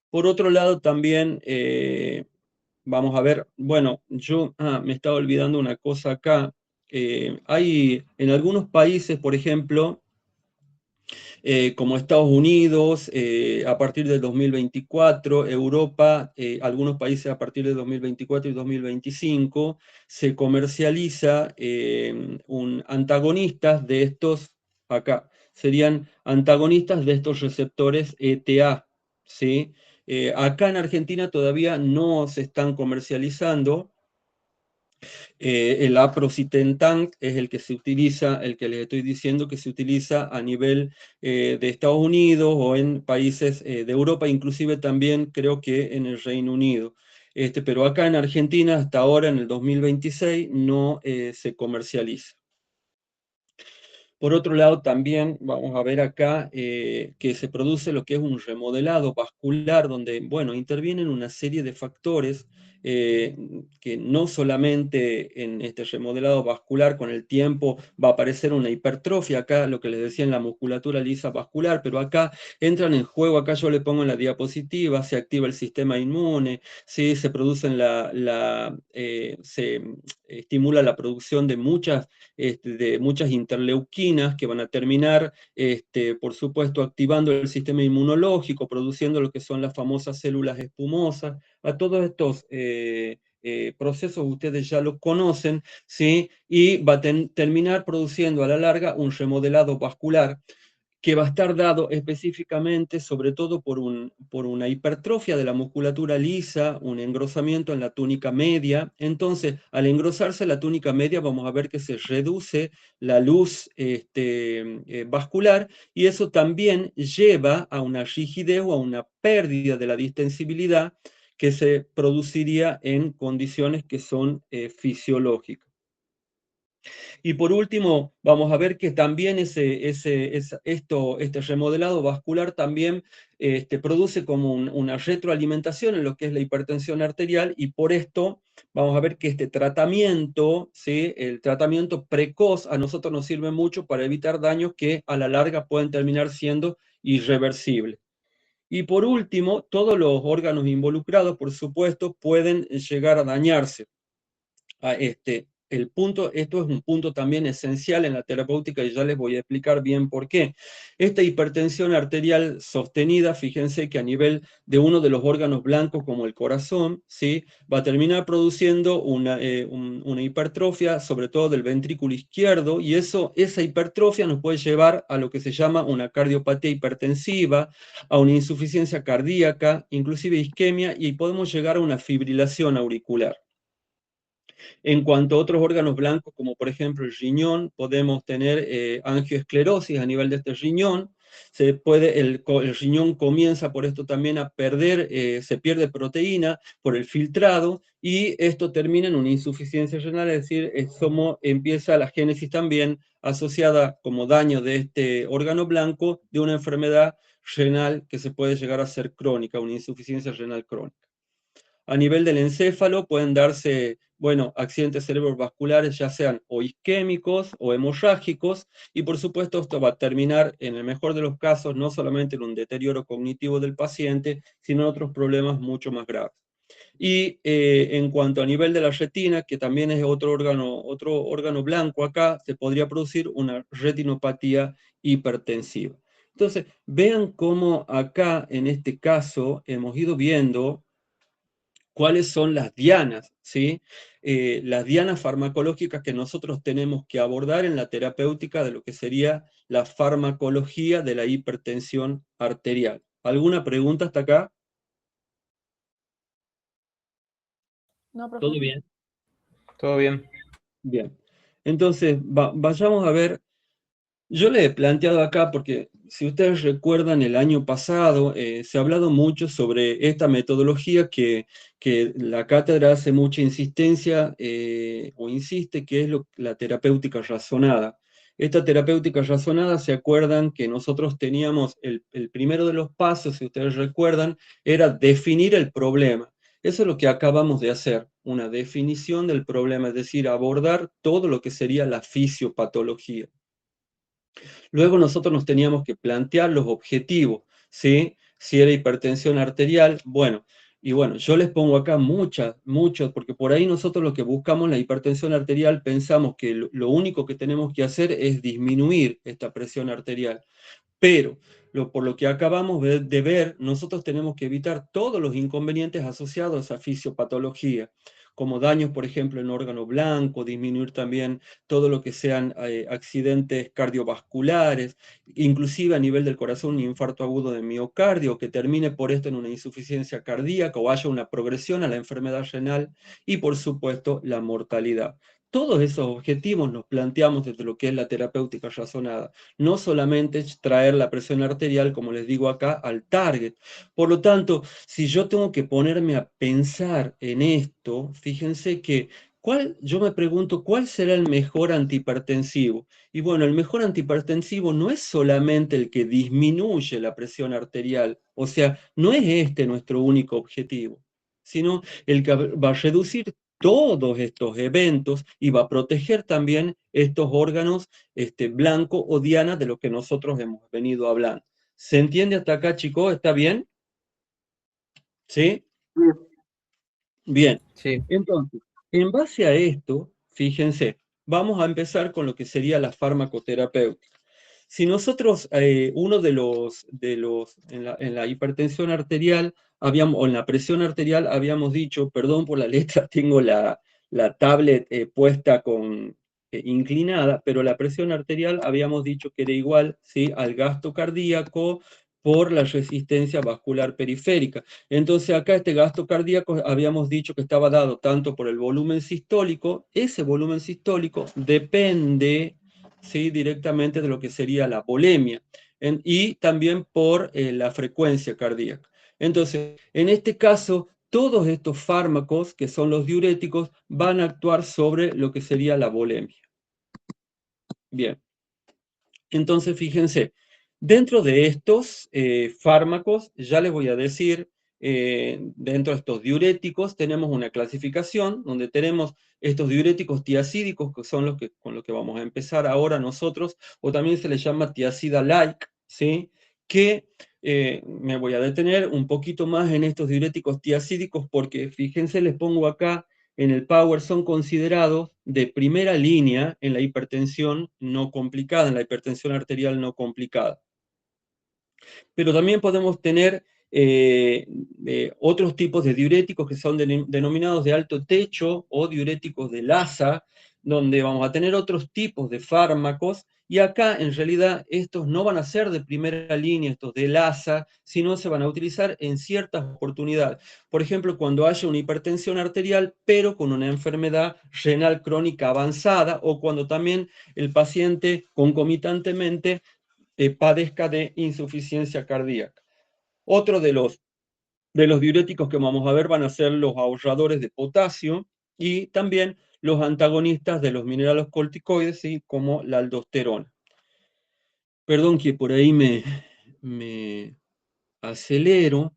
Por otro lado, también vamos a ver, bueno, me estaba olvidando una cosa acá. Hay en algunos países, por ejemplo, como Estados Unidos, a partir del 2024, Europa, algunos países a partir del 2024 y 2025, se comercializa antagonistas de estos, acá, serían antagonistas de estos receptores ETA, ¿sí? Acá en Argentina todavía no se están comercializando. El aprocitentan es el que se utiliza, el que les estoy diciendo que se utiliza a nivel de Estados Unidos o en países de Europa, inclusive también creo que en el Reino Unido. Pero acá en Argentina, hasta ahora, en el 2026, no se comercializa. Por otro lado, también vamos a ver acá que se produce lo que es un remodelado vascular, donde, bueno, intervienen una serie de factores que no solamente en este remodelado vascular con el tiempo va a aparecer una hipertrofia, acá lo que les decía en la musculatura lisa vascular, pero acá entran en juego, acá yo le pongo en la diapositiva, se activa el sistema inmune, ¿sí? Se producen se estimula la producción de muchas interleuquinas que van a terminar, por supuesto, activando el sistema inmunológico, produciendo lo que son las famosas células espumosas. A todos estos procesos ustedes ya los conocen, ¿sí? Y va a terminar produciendo a la larga un remodelado vascular que va a estar dado específicamente, sobre todo por una hipertrofia de la musculatura lisa, un engrosamiento en la túnica media. Entonces, al engrosarse la túnica media, vamos a ver que se reduce la luz vascular, y eso también lleva a una rigidez o a una pérdida de la distensibilidad que se produciría en condiciones que son fisiológicas. Y por último, vamos a ver que también este remodelado vascular también produce como una retroalimentación en lo que es la hipertensión arterial, y por esto vamos a ver que este tratamiento, ¿sí? El tratamiento precoz a nosotros nos sirve mucho para evitar daños que a la larga pueden terminar siendo irreversibles. Y por último, todos los órganos involucrados, por supuesto, pueden llegar a dañarse. Esto es un punto también esencial en la terapéutica y ya les voy a explicar bien por qué. Esta hipertensión arterial sostenida, fíjense que a nivel de uno de los órganos blancos como el corazón, ¿sí? Va a terminar produciendo una hipertrofia, sobre todo del ventrículo izquierdo, y esa hipertrofia nos puede llevar a lo que se llama una cardiopatía hipertensiva, a una insuficiencia cardíaca, inclusive isquemia, y podemos llegar a una fibrilación auricular. En cuanto a otros órganos blancos, como por ejemplo el riñón, podemos tener angioesclerosis a nivel de este riñón. El riñón comienza por esto también a se pierde proteína por el filtrado, y esto termina en una insuficiencia renal, es decir, empieza la génesis también asociada como daño de este órgano blanco de una enfermedad renal que se puede llegar a ser crónica, una insuficiencia renal crónica. A nivel del encéfalo pueden darse, bueno, accidentes cerebrovasculares, ya sean o isquémicos o hemorrágicos, y por supuesto esto va a terminar, en el mejor de los casos, no solamente en un deterioro cognitivo del paciente, sino en otros problemas mucho más graves. Y en cuanto a nivel de la retina, que también es otro órgano blanco acá, se podría producir una retinopatía hipertensiva. Entonces, vean cómo acá, en este caso, hemos ido viendo cuáles son las dianas, ¿sí? Las dianas farmacológicas que nosotros tenemos que abordar en la terapéutica de lo que sería la farmacología de la hipertensión arterial. ¿Alguna pregunta hasta acá? No, profe. ¿Todo bien? Todo bien. Bien. Entonces, vayamos a ver. Yo le he planteado acá, porque si ustedes recuerdan el año pasado, se ha hablado mucho sobre esta metodología que la cátedra hace mucha insistencia o insiste, que es la terapéutica razonada. Esta terapéutica razonada, ¿se acuerdan que nosotros teníamos el primero de los pasos, si ustedes recuerdan, era definir el problema? Eso es lo que acabamos de hacer, una definición del problema, es decir, abordar todo lo que sería la fisiopatología. Luego nosotros nos teníamos que plantear los objetivos, ¿sí? Si era hipertensión arterial, bueno, yo les pongo acá muchos, porque por ahí nosotros lo que buscamos, la hipertensión arterial, pensamos que lo único que tenemos que hacer es disminuir esta presión arterial. Pero por lo que acabamos de ver, nosotros tenemos que evitar todos los inconvenientes asociados a fisiopatología, como daños, por ejemplo, en órgano blanco, disminuir también todo lo que sean accidentes cardiovasculares, inclusive a nivel del corazón, un infarto agudo de miocardio, que termine por esto en una insuficiencia cardíaca o haya una progresión a la enfermedad renal y, por supuesto, la mortalidad. Todos esos objetivos nos planteamos desde lo que es la terapéutica razonada. No solamente traer la presión arterial, como les digo acá, al target. Por lo tanto, si yo tengo que ponerme a pensar en esto, fíjense que yo me pregunto, ¿cuál será el mejor antihipertensivo? Y bueno, el mejor antihipertensivo no es solamente el que disminuye la presión arterial, o sea, no es este nuestro único objetivo, sino el que va a reducir todos estos eventos y va a proteger también estos órganos blanco o diana de los que nosotros hemos venido hablando. ¿Se entiende hasta acá, chicos? ¿Está bien? ¿Sí? Bien. Sí. Entonces, en base a esto, fíjense, vamos a empezar con lo que sería la farmacoterapéutica. Si nosotros, uno en la hipertensión arterial, o en la presión arterial, habíamos dicho, perdón por la letra, tengo la tablet puesta inclinada, pero la presión arterial habíamos dicho que era igual, ¿sí?, al gasto cardíaco por la resistencia vascular periférica. Entonces acá este gasto cardíaco habíamos dicho que estaba dado tanto por el volumen sistólico, ese volumen sistólico depende, ¿sí?, directamente de lo que sería la volemia, y también por la frecuencia cardíaca. Entonces, en este caso, todos estos fármacos, que son los diuréticos, van a actuar sobre lo que sería la volemia. Bien. Entonces, fíjense, dentro de estos fármacos, ya les voy a decir, dentro de estos diuréticos tenemos una clasificación donde tenemos estos diuréticos tiacídicos, que son con los que vamos a empezar ahora nosotros, o también se les llama tiacida-like, ¿sí?, que me voy a detener un poquito más en estos diuréticos tiacídicos porque, fíjense, les pongo acá en el Power, son considerados de primera línea en la hipertensión no complicada, en la hipertensión arterial no complicada. Pero también podemos tener otros tipos de diuréticos que son denominados de alto techo o diuréticos de Lassa, donde vamos a tener otros tipos de fármacos, y acá en realidad estos no van a ser de primera línea, estos de Lassa, sino se van a utilizar en ciertas oportunidades. Por ejemplo, cuando haya una hipertensión arterial, pero con una enfermedad renal crónica avanzada, o cuando también el paciente concomitantemente padezca de insuficiencia cardíaca. Otro de los diuréticos que vamos a ver van a ser los ahorradores de potasio y también los antagonistas de los minerales corticoides, ¿sí?, como la aldosterona. Perdón que por ahí me acelero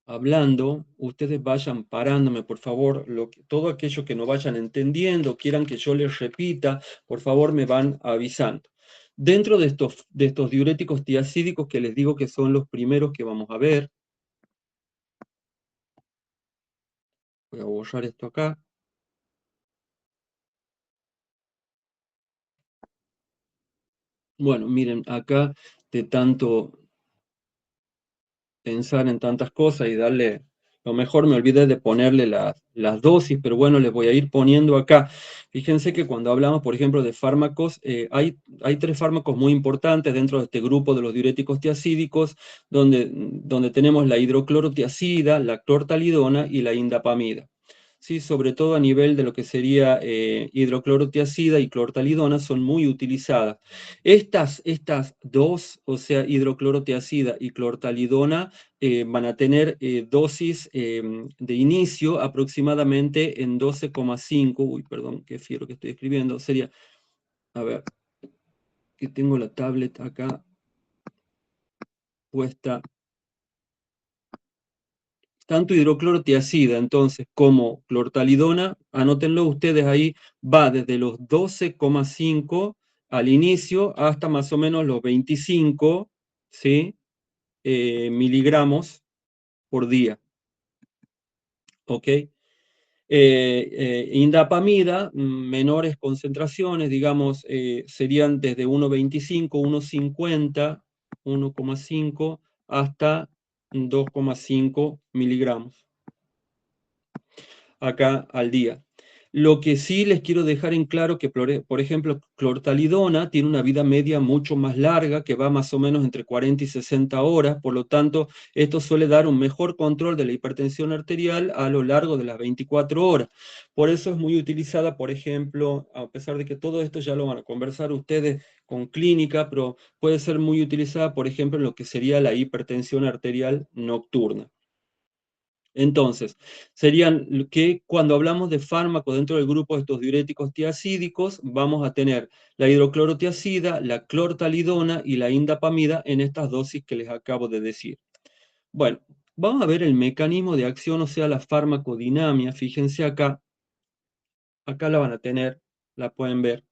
hablando, ustedes vayan parándome, por favor, todo aquello que no vayan entendiendo, quieran que yo les repita, por favor me van avisando. Dentro de estos diuréticos tiacídicos que les digo que son los primeros que vamos a ver, voy a borrar esto acá. Bueno, miren, acá de tanto pensar en tantas cosas y darle, lo mejor me olvidé de ponerle las dosis, pero bueno, les voy a ir poniendo acá. Fíjense que cuando hablamos, por ejemplo, de fármacos, hay 3 fármacos muy importantes dentro de este grupo de los diuréticos tiacídicos, donde tenemos la hidroclorotiacida, la clortalidona y la indapamida. Sí, sobre todo a nivel de lo que sería hidroclorotiacida y clortalidona, son muy utilizadas. Estas dos, o sea, hidroclorotiacida y clortalidona, van a tener dosis de inicio aproximadamente en 12,5, uy, perdón, qué fiero que estoy escribiendo, sería, a ver, que tengo la tablet acá puesta. Tanto hidroclorotiacida, entonces, como clortalidona, anótenlo ustedes ahí, va desde los 12,5 al inicio hasta más o menos los 25, ¿sí?, miligramos por día. ¿Ok? Indapamida, menores concentraciones, digamos, serían desde 1,25, 1,50, 1,5 hasta 2,5 miligramos acá al día. Lo que sí les quiero dejar en claro que, por ejemplo, clortalidona tiene una vida media mucho más larga, que va más o menos entre 40 y 60 horas, por lo tanto, esto suele dar un mejor control de la hipertensión arterial a lo largo de las 24 horas. Por eso es muy utilizada, por ejemplo, a pesar de que todo esto ya lo van a conversar ustedes con clínica, pero puede ser muy utilizada, por ejemplo, en lo que sería la hipertensión arterial nocturna. Entonces, serían que cuando hablamos de fármacos dentro del grupo de estos diuréticos tiacídicos, vamos a tener la hidroclorotiazida, la clortalidona y la indapamida en estas dosis que les acabo de decir. Bueno, vamos a ver el mecanismo de acción, o sea, la farmacodinamia. Fíjense acá la van a tener, la pueden ver.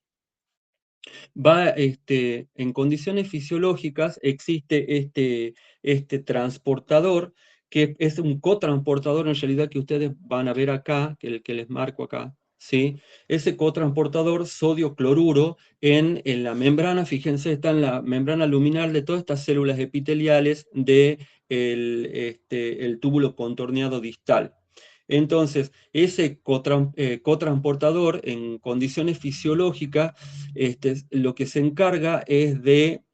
En condiciones fisiológicas existe este transportador, que es un cotransportador en realidad que ustedes van a ver acá, que el que les marco acá, ¿sí? Ese cotransportador sodio-cloruro en la membrana, fíjense, está en la membrana luminal de todas estas células epiteliales del el túbulo contorneado distal. Entonces, ese cotransportador en condiciones fisiológicas, lo que se encarga es de,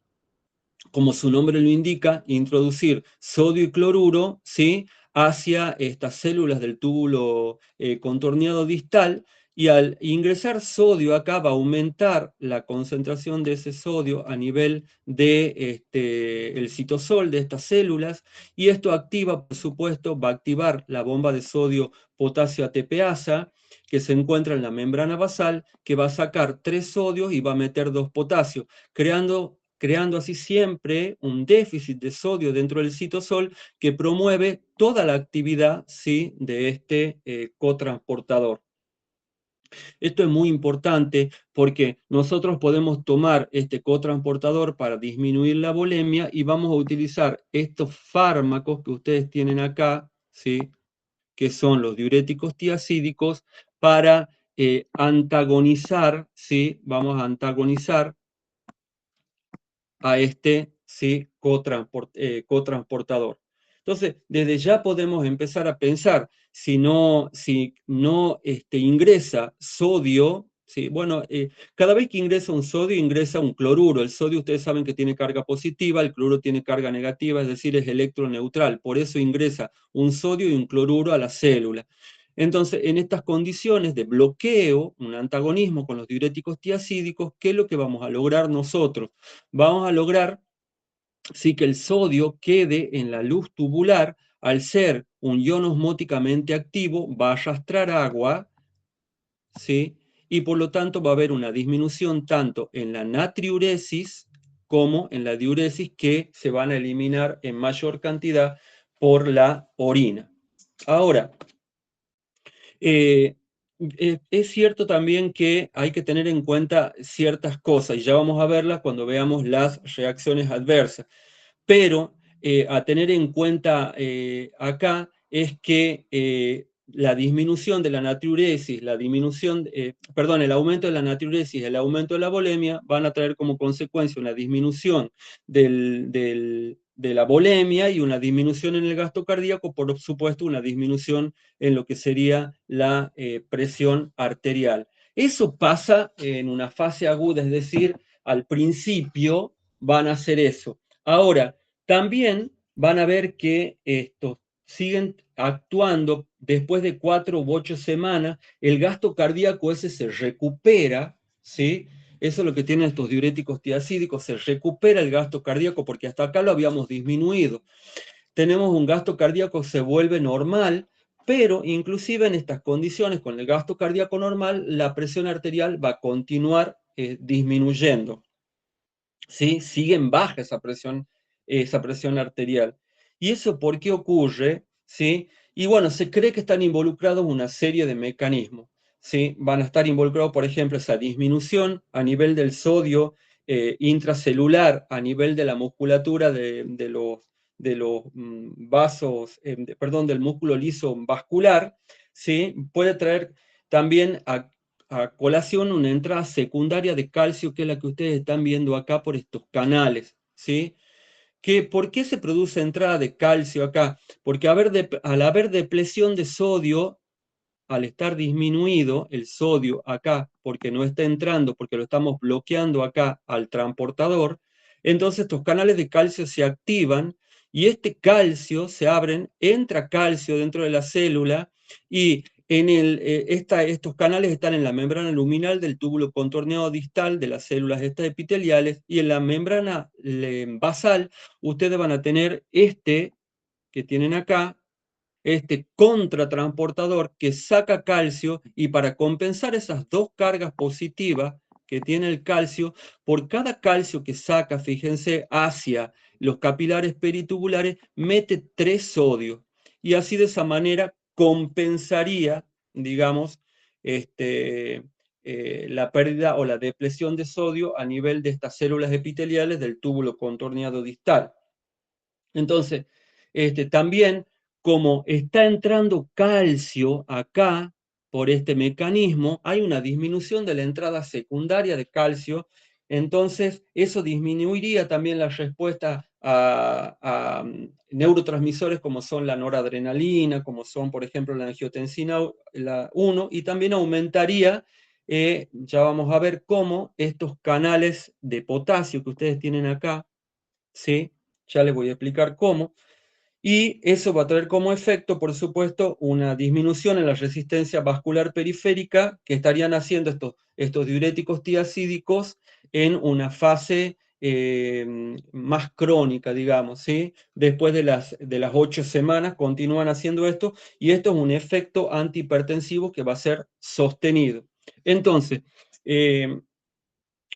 como su nombre lo indica, introducir sodio y cloruro, ¿sí?, hacia estas células del túbulo contorneado distal, y al ingresar sodio acá va a aumentar la concentración de ese sodio a nivel de el citosol de estas células, y esto activa, por supuesto, va a activar la bomba de sodio potasio ATPasa, que se encuentra en la membrana basal, que va a sacar 3 sodios y va a meter 2 potasios, creando así siempre un déficit de sodio dentro del citosol que promueve toda la actividad, ¿sí?, de este cotransportador. Esto es muy importante porque nosotros podemos tomar este cotransportador para disminuir la volemia y vamos a utilizar estos fármacos que ustedes tienen acá, ¿sí?, que son los diuréticos tiacídicos, para antagonizar, ¿sí?, vamos a antagonizar a este, ¿sí?, cotransportador. Entonces, desde ya podemos empezar a pensar, si no ingresa sodio, ¿sí? Bueno, cada vez que ingresa un sodio, ingresa un cloruro. El sodio, ustedes saben que tiene carga positiva, el cloruro tiene carga negativa, es decir, es electroneutral. Por eso ingresa un sodio y un cloruro a la célula. Entonces, en estas condiciones de bloqueo, un antagonismo con los diuréticos tiacídicos, ¿qué es lo que vamos a lograr nosotros? Vamos a lograr, sí, que el sodio quede en la luz tubular. Al ser un ion osmóticamente activo, va a arrastrar agua, ¿sí?, y por lo tanto va a haber una disminución tanto en la natriuresis como en la diuresis, que se van a eliminar en mayor cantidad por la orina. Ahora, es cierto también que hay que tener en cuenta ciertas cosas, y ya vamos a verlas cuando veamos las reacciones adversas. Pero a tener en cuenta acá es que la disminución de la natriuresis, el aumento de la natriuresis, el aumento de la volemia van a traer como consecuencia una disminución de la volemia y una disminución en el gasto cardíaco, por supuesto una disminución en lo que sería la presión arterial. Eso pasa en una fase aguda, es decir, al principio van a hacer eso. Ahora, también van a ver que estos siguen actuando después de 4 u 8 semanas, el gasto cardíaco ese se recupera, ¿sí? Eso es lo que tienen estos diuréticos tiacídicos, se recupera el gasto cardíaco porque hasta acá lo habíamos disminuido. Tenemos un gasto cardíaco que se vuelve normal, pero inclusive en estas condiciones, con el gasto cardíaco normal, la presión arterial va a continuar disminuyendo, ¿sí? Sigue en baja esa presión arterial. ¿Y eso por qué ocurre? ¿Sí? Y bueno, se cree que están involucrados una serie de mecanismos, ¿sí? Van a estar involucrados, por ejemplo, esa disminución a nivel del sodio intracelular, a nivel de la musculatura de los vasos, del músculo liso vascular, ¿sí? Puede traer también a colación una entrada secundaria de calcio, que es la que ustedes están viendo acá por estos canales, ¿sí? ¿Por qué se produce entrada de calcio acá? Porque al haber depresión de sodio, al estar disminuido el sodio acá, porque no está entrando, porque lo estamos bloqueando acá al transportador, entonces estos canales de calcio se activan y este calcio se abren, entra calcio dentro de la célula y estos canales están en la membrana luminal del túbulo contorneado distal de las células estas epiteliales, y en la membrana basal ustedes van a tener que tienen acá, este contratransportador que saca calcio, y para compensar esas dos cargas positivas que tiene el calcio, por cada calcio que saca, fíjense, hacia los capilares peritubulares, mete 3 sodios. Y así de esa manera compensaría, digamos, la pérdida o la depresión de sodio a nivel de estas células epiteliales del túbulo contorneado distal. Entonces, también, como está entrando calcio acá por este mecanismo, hay una disminución de la entrada secundaria de calcio, entonces eso disminuiría también la respuesta a neurotransmisores como son la noradrenalina, como son, por ejemplo, la angiotensina 1, y también aumentaría, ya vamos a ver cómo, estos canales de potasio que ustedes tienen acá, ¿sí? Ya les voy a explicar cómo. Y eso va a traer como efecto, por supuesto, una disminución en la resistencia vascular periférica, que estarían haciendo estos diuréticos tiacídicos en una fase más crónica, digamos, ¿sí? Después de las 8 semanas continúan haciendo esto, y esto es un efecto antihipertensivo que va a ser sostenido. Entonces,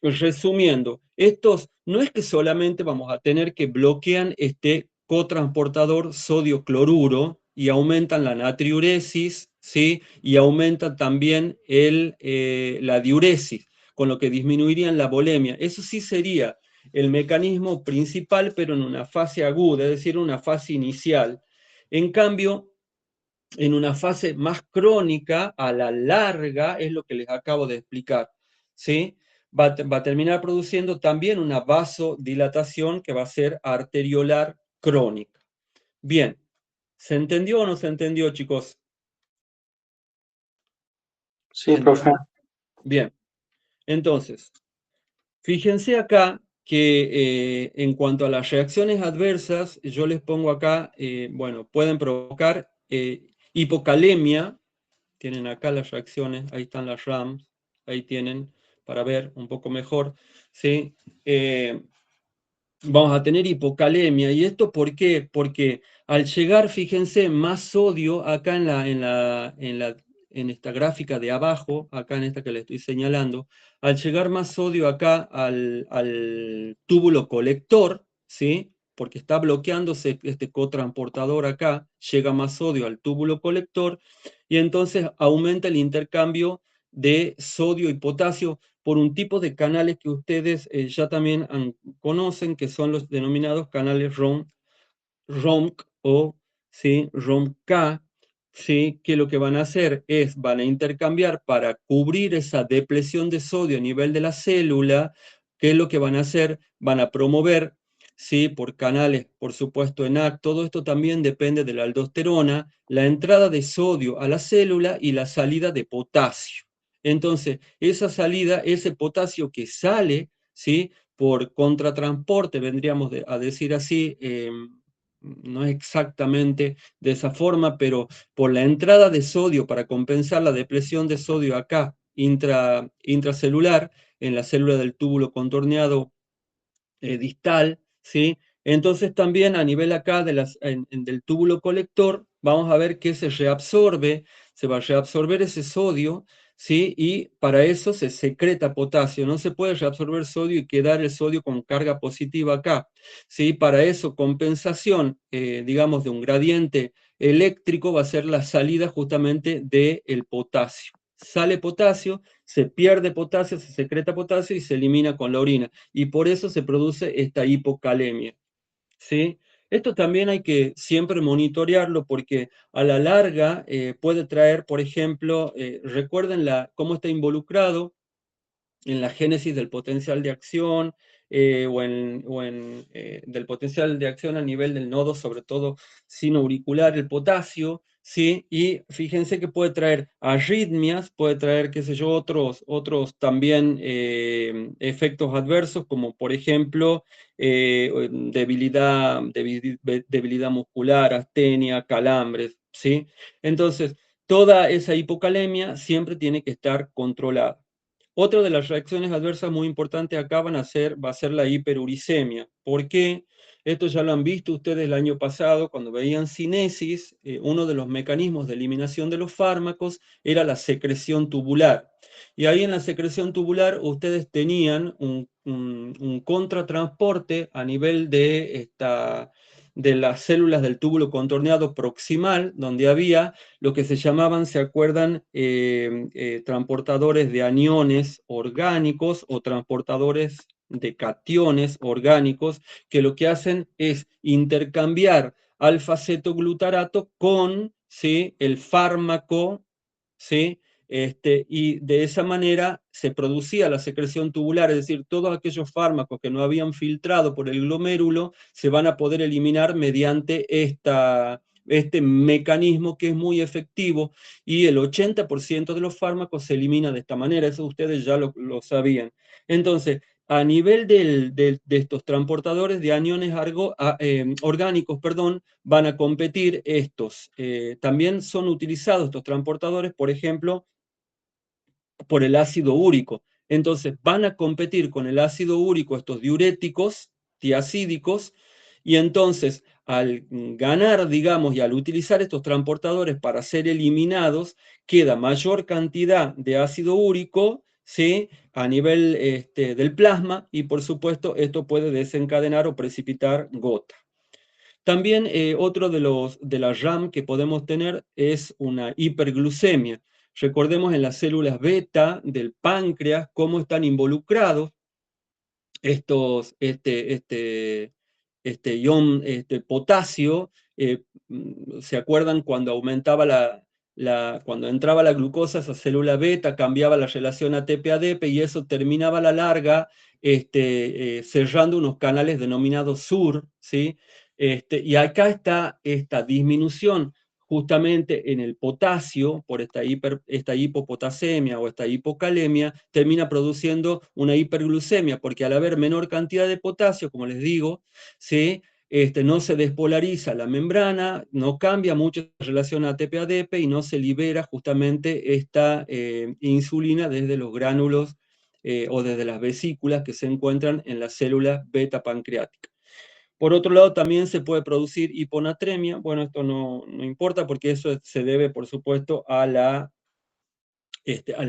resumiendo, estos no es que solamente vamos a tener que bloquean este cotransportador sodio-cloruro y aumentan la natriuresis, ¿sí? Y aumentan también la diuresis, con lo que disminuirían la volemia. Eso sí sería el mecanismo principal, pero en una fase aguda, es decir, una fase inicial. En cambio, en una fase más crónica, a la larga, es lo que les acabo de explicar, ¿sí? Va a terminar produciendo también una vasodilatación que va a ser arteriolar crónica. Bien, ¿se entendió o no se entendió, chicos? Sí, profe. Bien, entonces, fíjense acá que en cuanto a las reacciones adversas, yo les pongo acá, bueno, pueden provocar hipocalemia. Tienen acá las reacciones, ahí están las RAMs, ahí tienen para ver un poco mejor, ¿sí? Vamos a tener hipocalemia. ¿Y esto por qué? Porque al llegar, fíjense, más sodio acá en esta gráfica de abajo, acá en esta que le estoy señalando, al llegar más sodio acá al túbulo colector, ¿sí? Porque está bloqueándose este cotransportador acá, llega más sodio al túbulo colector, y entonces aumenta el intercambio de sodio y potasio por un tipo de canales que ustedes ya también conocen, que son los denominados canales ROMK o ¿sí? ROMK, ¿sí? Que lo que van a hacer es, van a intercambiar para cubrir esa depresión de sodio a nivel de la célula. ¿Qué es lo que van a hacer? Van a promover, ¿sí? Por canales, por supuesto, ENaC, todo esto también depende de la aldosterona, la entrada de sodio a la célula y la salida de potasio. Entonces, esa salida, ese potasio que sale, ¿sí? Por contratransporte, vendríamos a decir así, no es exactamente de esa forma, pero por la entrada de sodio para compensar la depresión de sodio acá, intracelular, en la célula del túbulo contorneado distal, ¿sí? Entonces también a nivel acá del túbulo colector, vamos a ver que se va a reabsorber ese sodio, ¿sí? Y para eso se secreta potasio. No se puede reabsorber sodio y quedar el sodio con carga positiva acá, ¿sí? Para eso, compensación, digamos, de un gradiente eléctrico va a ser la salida justamente del potasio. Sale potasio, se pierde potasio, se secreta potasio y se elimina con la orina. Y por eso se produce esta hipocalemia, ¿sí? Esto también hay que siempre monitorearlo porque a la larga puede traer, por ejemplo, recuerden cómo está involucrado en la génesis del potencial de acción del potencial de acción a nivel del nodo, sobre todo sinoauricular, el potasio, ¿sí? Y fíjense que puede traer arritmias, puede traer, qué sé yo, otros también efectos adversos, como por ejemplo debilidad muscular, astenia, calambres, ¿sí? Entonces, toda esa hipocalemia siempre tiene que estar controlada. Otra de las reacciones adversas muy importantes acá va a ser la hiperuricemia. ¿Por qué? Esto ya lo han visto ustedes el año pasado, cuando veían cinesis, uno de los mecanismos de eliminación de los fármacos era la secreción tubular. Y ahí en la secreción tubular ustedes tenían un contratransporte a nivel de las células del túbulo contorneado proximal, donde había lo que se llamaban, ¿se acuerdan? Transportadores de aniones orgánicos o transportadores de cationes orgánicos, que lo que hacen es intercambiar alfa-cetoglutarato con, ¿sí?, el fármaco, ¿sí? Y de esa manera se producía la secreción tubular, es decir, todos aquellos fármacos que no habían filtrado por el glomérulo se van a poder eliminar mediante este mecanismo que es muy efectivo, y el 80% de los fármacos se elimina de esta manera, eso ustedes ya lo sabían. Entonces, a nivel de estos transportadores de aniones orgánicos, perdón, van a competir estos. También son utilizados estos transportadores, por ejemplo, por el ácido úrico. Entonces van a competir con el ácido úrico estos diuréticos tiacídicos, y entonces al ganar, digamos, y al utilizar estos transportadores para ser eliminados, queda mayor cantidad de ácido úrico, ¿sí?, a nivel del plasma, y por supuesto esto puede desencadenar o precipitar gota. También otro de las RAM que podemos tener es una hiperglucemia. Recordemos en las células beta del páncreas cómo están involucrados estos, ion potasio. ¿Se acuerdan cuando aumentaba cuando entraba la glucosa, esa célula beta cambiaba la relación ATP-ADP y eso terminaba a la larga cerrando unos canales denominados SUR, ¿sí? Y acá está esta disminución justamente en el potasio, por esta hipopotasemia o esta hipocalemia, termina produciendo una hiperglucemia, porque al haber menor cantidad de potasio, como les digo, ¿sí?, no se despolariza la membrana, no cambia mucho la relación ATP-ADP y no se libera justamente esta insulina desde los gránulos o desde las vesículas que se encuentran en las células beta pancreáticas. Por otro lado, también se puede producir hiponatremia. Bueno, esto no importa porque eso se debe, por supuesto, al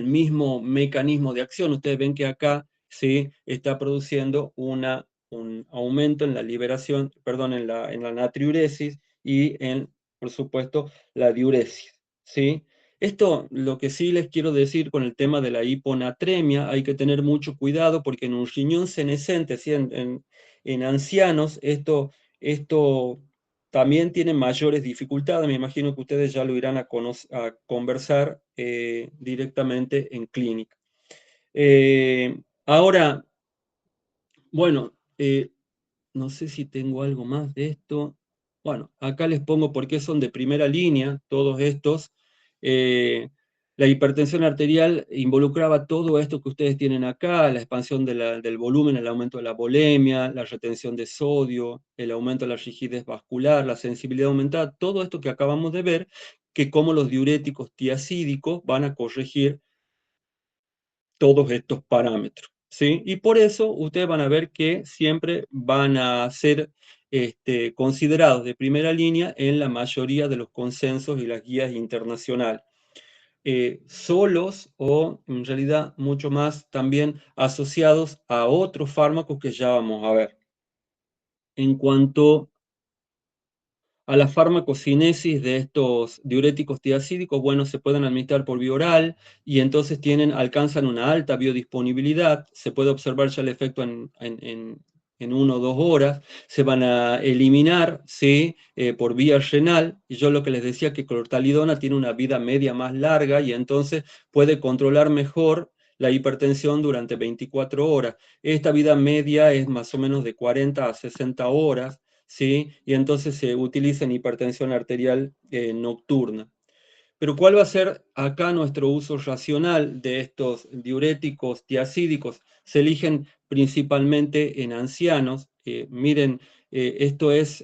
mismo mecanismo de acción. Ustedes ven que acá se está produciendo un aumento en la liberación, perdón, en la natriuresis y por supuesto, la diuresis, ¿sí? Esto, lo que sí les quiero decir con el tema de la hiponatremia, hay que tener mucho cuidado porque en un riñón senescente, ¿sí?, en ancianos, esto también tiene mayores dificultades. Me imagino que ustedes ya lo irán a conversar directamente en clínica. Ahora, bueno, no sé si tengo algo más de esto. Bueno, acá les pongo por qué son de primera línea todos estos. La hipertensión arterial involucraba todo esto que ustedes tienen acá: la expansión del volumen, el aumento de la volemia, la retención de sodio, el aumento de la rigidez vascular, la sensibilidad aumentada, todo esto que acabamos de ver, que como los diuréticos tiacídicos van a corregir todos estos parámetros, ¿sí? Y por eso ustedes van a ver que siempre van a ser considerados de primera línea en la mayoría de los consensos y las guías internacionales. Solos o en realidad mucho más también asociados a otros fármacos que ya vamos a ver. En cuanto a la farmacocinesis de estos diuréticos tiacídicos, bueno, se pueden administrar por vía oral y entonces alcanzan una alta biodisponibilidad. Se puede observar ya el efecto en en 1 o 2 horas, se van a eliminar, ¿sí? Por vía renal, y yo lo que les decía que clortalidona tiene una vida media más larga y entonces puede controlar mejor la hipertensión durante 24 horas. Esta vida media es más o menos de 40 a 60 horas, ¿sí? Y entonces se utiliza en hipertensión arterial nocturna. Pero ¿cuál va a ser acá nuestro uso racional de estos diuréticos tiacídicos? Se eligen principalmente en ancianos. Miren, esto es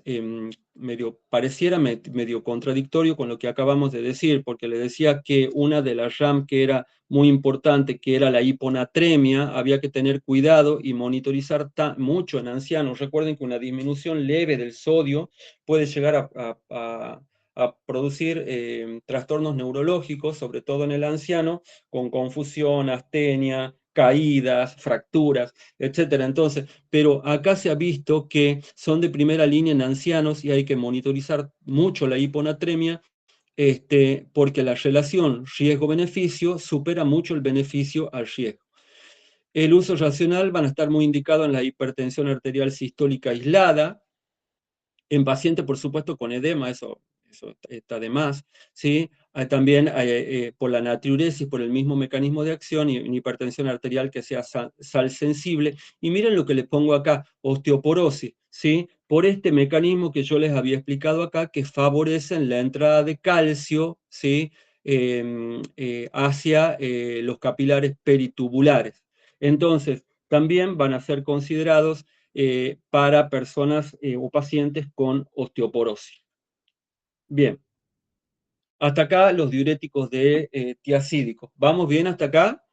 pareciera medio contradictorio con lo que acabamos de decir, porque le decía que una de las RAM que era muy importante, que era la hiponatremia, había que tener cuidado y monitorizar mucho en ancianos. Recuerden que una disminución leve del sodio puede llegar a producir trastornos neurológicos, sobre todo en el anciano, con confusión, astenia, caídas, fracturas, etcétera. Entonces, pero acá se ha visto que son de primera línea en ancianos y hay que monitorizar mucho la hiponatremia, porque la relación riesgo-beneficio supera mucho el beneficio al riesgo. El uso racional van a estar muy indicados en la hipertensión arterial sistólica aislada, en pacientes, por supuesto, con edema, eso está de más, ¿sí? También por la natriuresis, por el mismo mecanismo de acción, y hipertensión arterial que sea sal sensible. Y miren lo que les pongo acá, osteoporosis, ¿sí? Por este mecanismo que yo les había explicado acá, que favorecen la entrada de calcio, ¿sí? Hacia los capilares peritubulares. Entonces, también van a ser considerados para personas o pacientes con osteoporosis. Bien, hasta acá los diuréticos de tiacídicos. ¿Vamos bien hasta acá?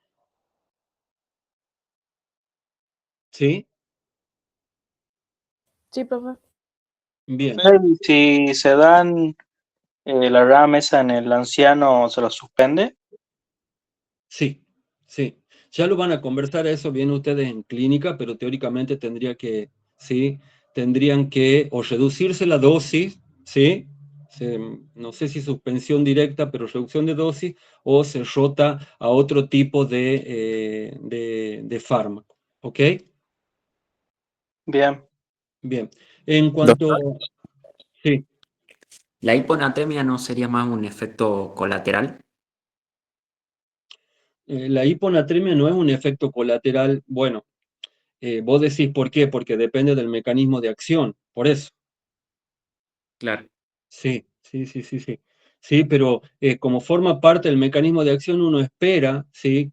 ¿Sí? Sí, profe. Bien. Si se dan la RAM esa en el anciano, ¿se lo suspende? Sí, sí. Ya lo van a conversar eso bien ustedes en clínica, pero teóricamente ¿sí? Tendrían que o reducirse la dosis, ¿sí? No sé si suspensión directa, pero reducción de dosis, o se rota a otro tipo de fármaco. ¿Ok? Bien. Bien. En cuanto... Sí. ¿La hiponatremia no sería más un efecto colateral? La hiponatremia no es un efecto colateral. Bueno, vos decís por qué, porque depende del mecanismo de acción, por eso. Claro. Sí, sí, sí, sí, sí. Sí, pero como forma parte del mecanismo de acción, uno espera, ¿sí?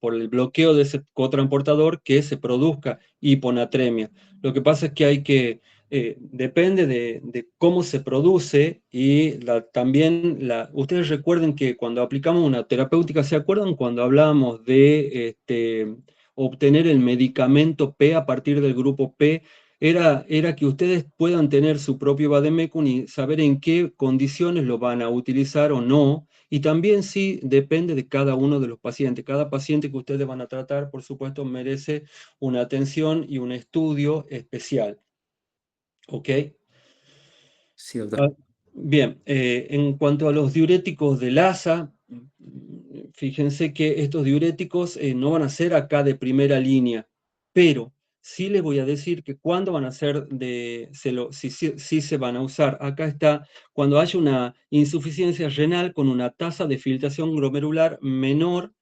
Por el bloqueo de ese cotransportador, que se produzca hiponatremia. Lo que pasa es que depende de cómo se produce y también, ustedes recuerden que cuando aplicamos una terapéutica, ¿se acuerdan cuando hablábamos de obtener el medicamento P a partir del grupo P? Era que ustedes puedan tener su propio vademecum y saber en qué condiciones lo van a utilizar o no. Y también sí depende de cada uno de los pacientes. Cada paciente que ustedes van a tratar, por supuesto, merece una atención y un estudio especial. ¿Ok? Sí, doctor. Bien, en cuanto a los diuréticos de Lassa, fíjense que estos diuréticos no van a ser acá de primera línea, pero sí les voy a decir que cuando van a ser sí se van a usar. Acá está, cuando haya una insuficiencia renal con una tasa de filtración glomerular menor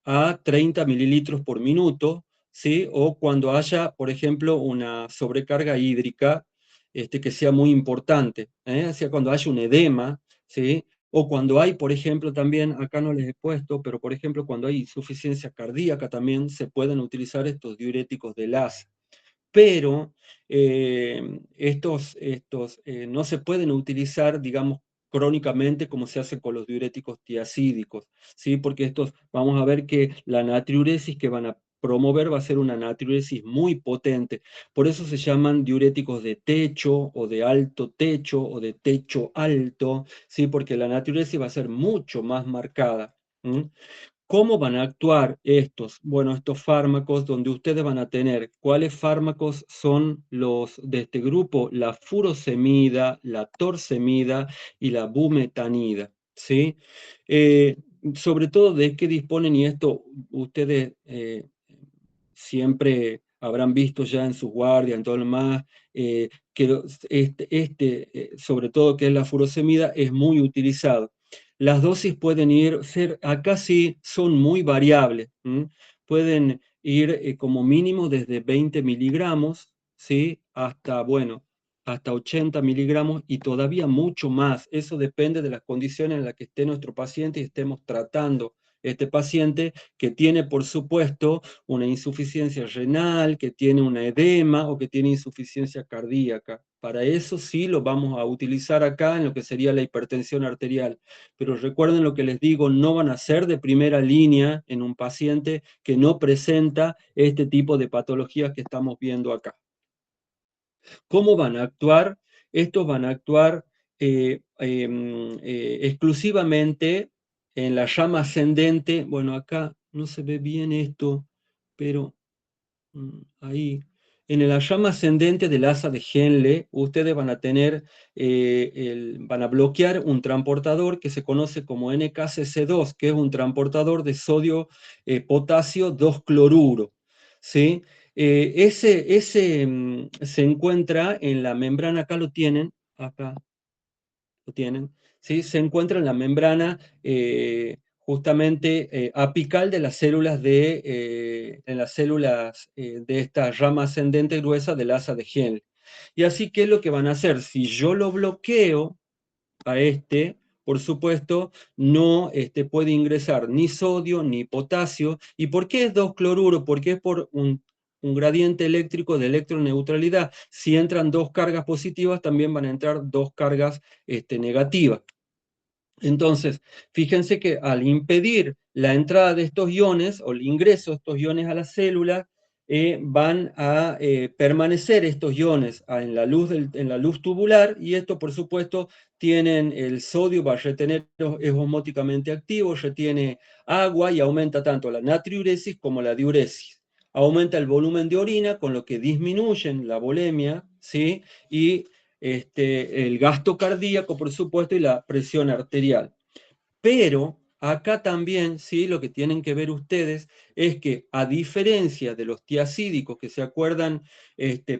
a 30 mililitros por minuto, ¿sí? O cuando haya, por ejemplo, una sobrecarga hídrica que sea muy importante, o sea, cuando haya un edema, ¿sí? O cuando hay, por ejemplo, también, acá no les he puesto, pero por ejemplo, cuando hay insuficiencia cardíaca también se pueden utilizar estos diuréticos de Lassa. Pero estos no se pueden utilizar, digamos, crónicamente como se hace con los diuréticos tiacídicos, ¿sí? Porque vamos a ver que la natriuresis que van a promover va a ser una natriuresis muy potente. Por eso se llaman diuréticos de techo o de alto techo o de techo alto, ¿sí? Porque la natriuresis va a ser mucho más marcada. ¿Cómo van a actuar estos? Bueno, estos fármacos donde ustedes van a tener, ¿cuáles fármacos son los de este grupo? La furosemida, la torsemida y la bumetanida, ¿sí? Sobre todo de qué disponen, y esto ustedes siempre habrán visto ya en sus guardias, en todo lo más, que sobre todo que es la furosemida, es muy utilizado. Las dosis pueden acá sí son muy variables, pueden ir como mínimo desde 20 miligramos, ¿sí? Hasta 80 miligramos y todavía mucho más. Eso depende de las condiciones en las que esté nuestro paciente y estemos tratando este paciente, que tiene, por supuesto, una insuficiencia renal, que tiene una edema o que tiene insuficiencia cardíaca. Para eso sí lo vamos a utilizar acá en lo que sería la hipertensión arterial. Pero recuerden lo que les digo, no van a ser de primera línea en un paciente que no presenta este tipo de patologías que estamos viendo acá. ¿Cómo van a actuar? Estos van a actuar exclusivamente en la llama ascendente. Bueno, acá no se ve bien esto, pero ahí. En la llama ascendente del asa de Henle, ustedes van a tener, van a bloquear un transportador que se conoce como NKCC2, que es un transportador de sodio, potasio 2-cloruro, ¿sí? Ese se encuentra en la membrana, acá lo tienen, ¿sí? Se encuentra en la membrana justamente apical de las células de esta rama ascendente gruesa del asa de Henle. Y así, ¿qué es lo que van a hacer? Si yo lo bloqueo a por supuesto, no puede ingresar ni sodio ni potasio. ¿Y por qué es 2-cloruro? Porque es por un gradiente eléctrico de electroneutralidad. Si entran dos cargas positivas, también van a entrar dos cargas negativas. Entonces, fíjense que al impedir la entrada de estos iones o el ingreso de estos iones a la célula, van a permanecer estos iones en la luz tubular, y esto, por supuesto, el sodio va a retener, es osmóticamente activo, retiene agua y aumenta tanto la natriuresis como la diuresis. Aumenta el volumen de orina, con lo que disminuyen la volemia, ¿sí? Y el gasto cardíaco, por supuesto, y la presión arterial. Pero acá también, ¿sí? Lo que tienen que ver ustedes es que, a diferencia de los tiacídicos que se acuerdan,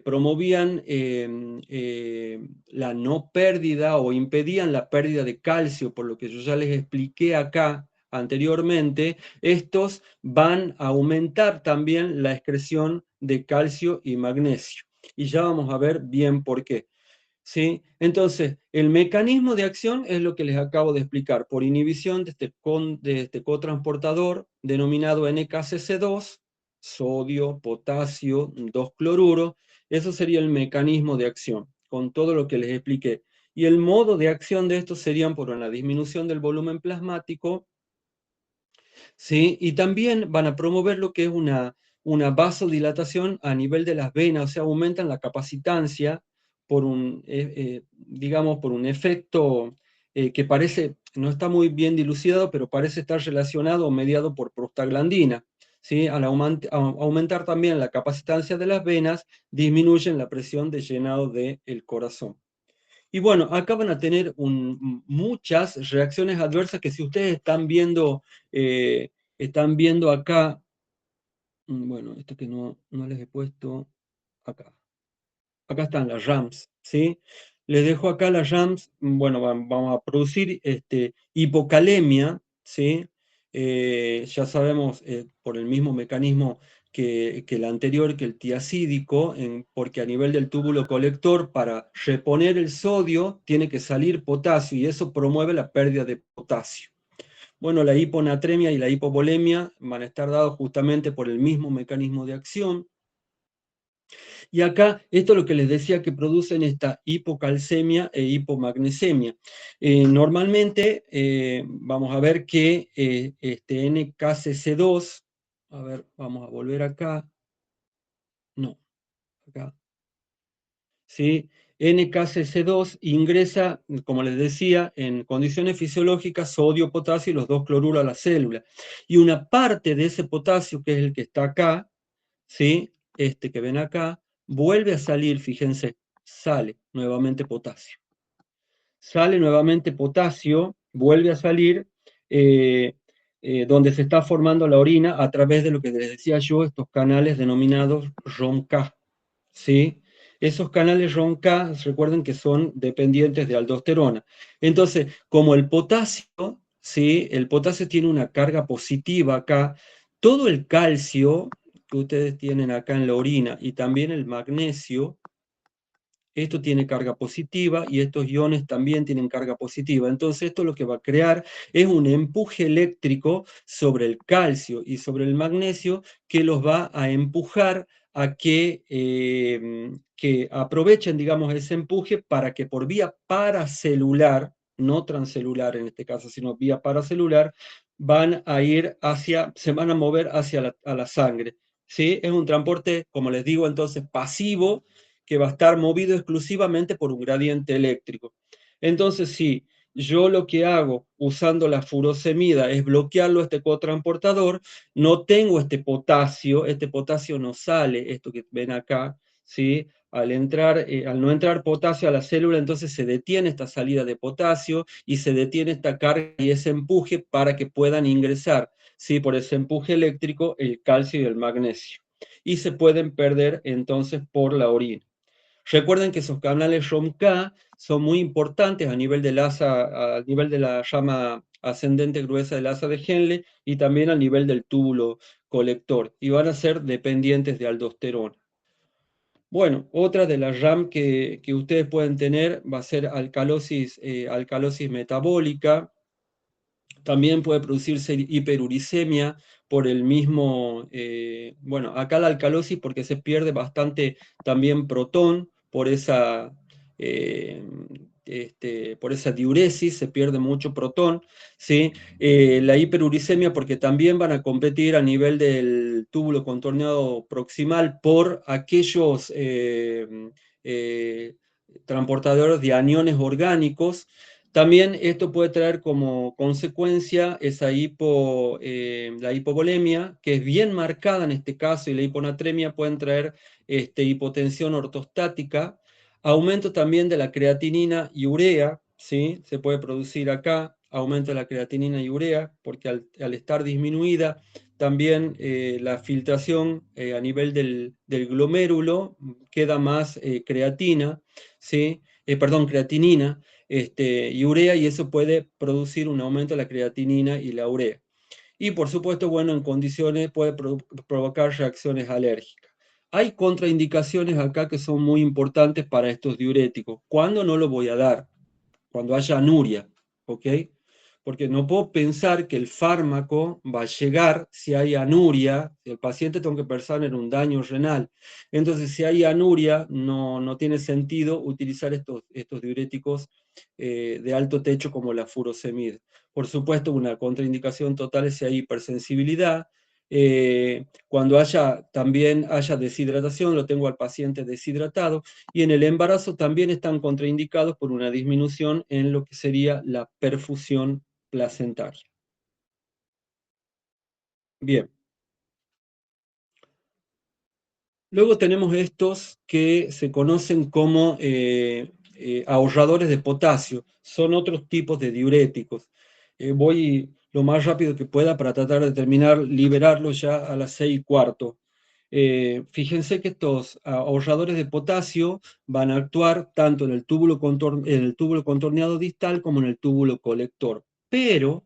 promovían la no pérdida o impedían la pérdida de calcio, por lo que yo ya les expliqué acá anteriormente, estos van a aumentar también la excreción de calcio y magnesio. Y ya vamos a ver bien por qué. ¿Sí? Entonces, el mecanismo de acción es lo que les acabo de explicar, por inhibición de este cotransportador denominado NKCC2, sodio, potasio, 2-cloruro. Eso sería el mecanismo de acción, con todo lo que les expliqué. Y el modo de acción de estos serían por una disminución del volumen plasmático, ¿sí? Y también van a promover lo que es una vasodilatación a nivel de las venas, o sea, aumentan la capacitancia por digamos, por un efecto que parece, no está muy bien dilucidado, pero parece estar relacionado o mediado por prostaglandina, ¿sí? Al aumentar también la capacitancia de las venas, disminuyen la presión de llenado del corazón. Y bueno, acá van a tener muchas reacciones adversas que, si ustedes están viendo acá, bueno, esto que no les he puesto acá. Acá están las RAMs, ¿sí? Les dejo acá las RAMs. Bueno, vamos a producir hipocalemia, ¿sí? Ya sabemos, por el mismo mecanismo que el anterior, que el tiacídico, porque a nivel del túbulo colector, para reponer el sodio, tiene que salir potasio, y eso promueve la pérdida de potasio. Bueno, la hiponatremia y la hipovolemia van a estar dados justamente por el mismo mecanismo de acción. Y acá, esto es lo que les decía, que producen esta hipocalcemia e hipomagnesemia. Normalmente, vamos a ver que este NKCC2, a ver, vamos a volver acá. No, acá. ¿Sí? NKCC2 ingresa, como les decía, en condiciones fisiológicas, sodio, potasio y los 2-cloruros a la célula. Y una parte de ese potasio, que es el que está acá, ¿sí? Que ven acá, vuelve a salir, fíjense, sale nuevamente potasio. Sale nuevamente potasio, vuelve a salir, donde se está formando la orina a través de lo que les decía yo, estos canales denominados ROMK, ¿sí? Esos canales ROMK, recuerden que son dependientes de aldosterona. Entonces, como el potasio, ¿sí? El potasio tiene una carga positiva acá, todo el calcio que ustedes tienen acá en la orina y también el magnesio, esto tiene carga positiva y estos iones también tienen carga positiva. Entonces esto lo que va a crear es un empuje eléctrico sobre el calcio y sobre el magnesio que los va a empujar a que aprovechen, digamos, ese empuje para que por vía paracelular, no transcelular en este caso, sino vía paracelular, se van a mover hacia la sangre. ¿Sí? Es un transporte, como les digo, entonces pasivo, que va a estar movido exclusivamente por un gradiente eléctrico. Entonces, si yo lo que hago usando la furosemida es bloquearlo a este cotransportador, no tengo este potasio no sale, esto que ven acá, ¿sí? Al no entrar potasio a la célula, entonces se detiene esta salida de potasio y se detiene esta carga y ese empuje para que puedan ingresar, ¿sí? Por ese empuje eléctrico, el calcio y el magnesio. Y se pueden perder entonces por la orina. Recuerden que esos canales ROMK son muy importantes a nivel de la rama ascendente gruesa del asa de Henle y también a nivel del túbulo colector, y van a ser dependientes de aldosterona. Bueno, otra de las RAM que ustedes pueden tener va a ser alcalosis metabólica. También puede producirse hiperuricemia por el mismo, bueno, acá la alcalosis porque se pierde bastante también protón por esa diuresis, se pierde mucho protón, ¿sí? La hiperuricemia porque también van a competir a nivel del túbulo contorneado proximal por aquellos transportadores de aniones orgánicos. También esto puede traer como consecuencia esa la hipovolemia, que es bien marcada en este caso, y la hiponatremia pueden traer hipotensión ortostática, aumento también de la creatinina y urea, ¿sí? Se puede producir acá, aumento de la creatinina y urea, porque al estar disminuida, también la filtración a nivel del glomérulo queda más creatina, ¿sí? Creatinina, y urea, y eso puede producir un aumento de la creatinina y la urea. Y por supuesto, bueno, en condiciones puede provocar reacciones alérgicas. Hay contraindicaciones acá que son muy importantes para estos diuréticos. ¿Cuándo no lo voy a dar? Cuando haya anuria, ¿ok? Porque no puedo pensar que el fármaco va a llegar si hay anuria, si el paciente tengo que pensar en un daño renal. Entonces, si hay anuria, no tiene sentido utilizar estos diuréticos de alto techo como la furosemida. Por supuesto, una contraindicación total es si hay hipersensibilidad. Cuando también haya deshidratación, lo tengo al paciente deshidratado, y en el embarazo también están contraindicados por una disminución en lo que sería la perfusión placentaria. Bien. Luego tenemos estos que se conocen como ahorradores de potasio. Son otros tipos de diuréticos. Voy lo más rápido que pueda para tratar de liberarlos ya a las 6:15. Fíjense que estos ahorradores de potasio van a actuar tanto en el túbulo contorneado distal como en el túbulo colector. Pero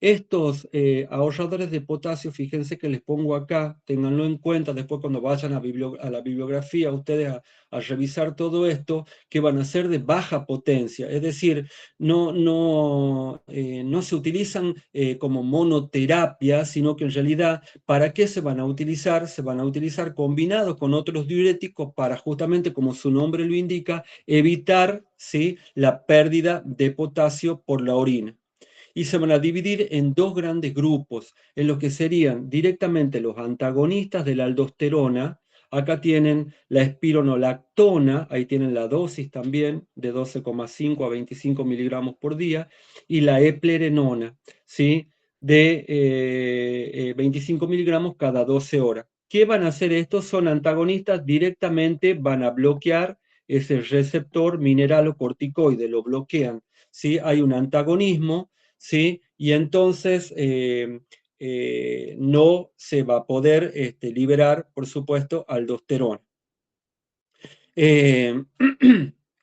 estos ahorradores de potasio, fíjense que les pongo acá, ténganlo en cuenta, después cuando vayan a la bibliografía, ustedes a revisar todo esto, que van a ser de baja potencia, es decir, no se utilizan como monoterapia, sino que en realidad, ¿para qué se van a utilizar? Se van a utilizar combinados con otros diuréticos para justamente, como su nombre lo indica, evitar, ¿sí?, la pérdida de potasio por la orina. Y se van a dividir en dos grandes grupos, en los que serían directamente los antagonistas de la aldosterona. Acá tienen la espironolactona, ahí tienen la dosis también, de 12,5 a 25 miligramos por día, y la eplerenona, ¿sí?, de 25 miligramos cada 12 horas. ¿Qué van a hacer estos? Son antagonistas, directamente van a bloquear ese receptor mineralocorticoide, lo bloquean, ¿sí? Hay un antagonismo, ¿sí? Y entonces no se va a poder liberar, por supuesto, aldosterona.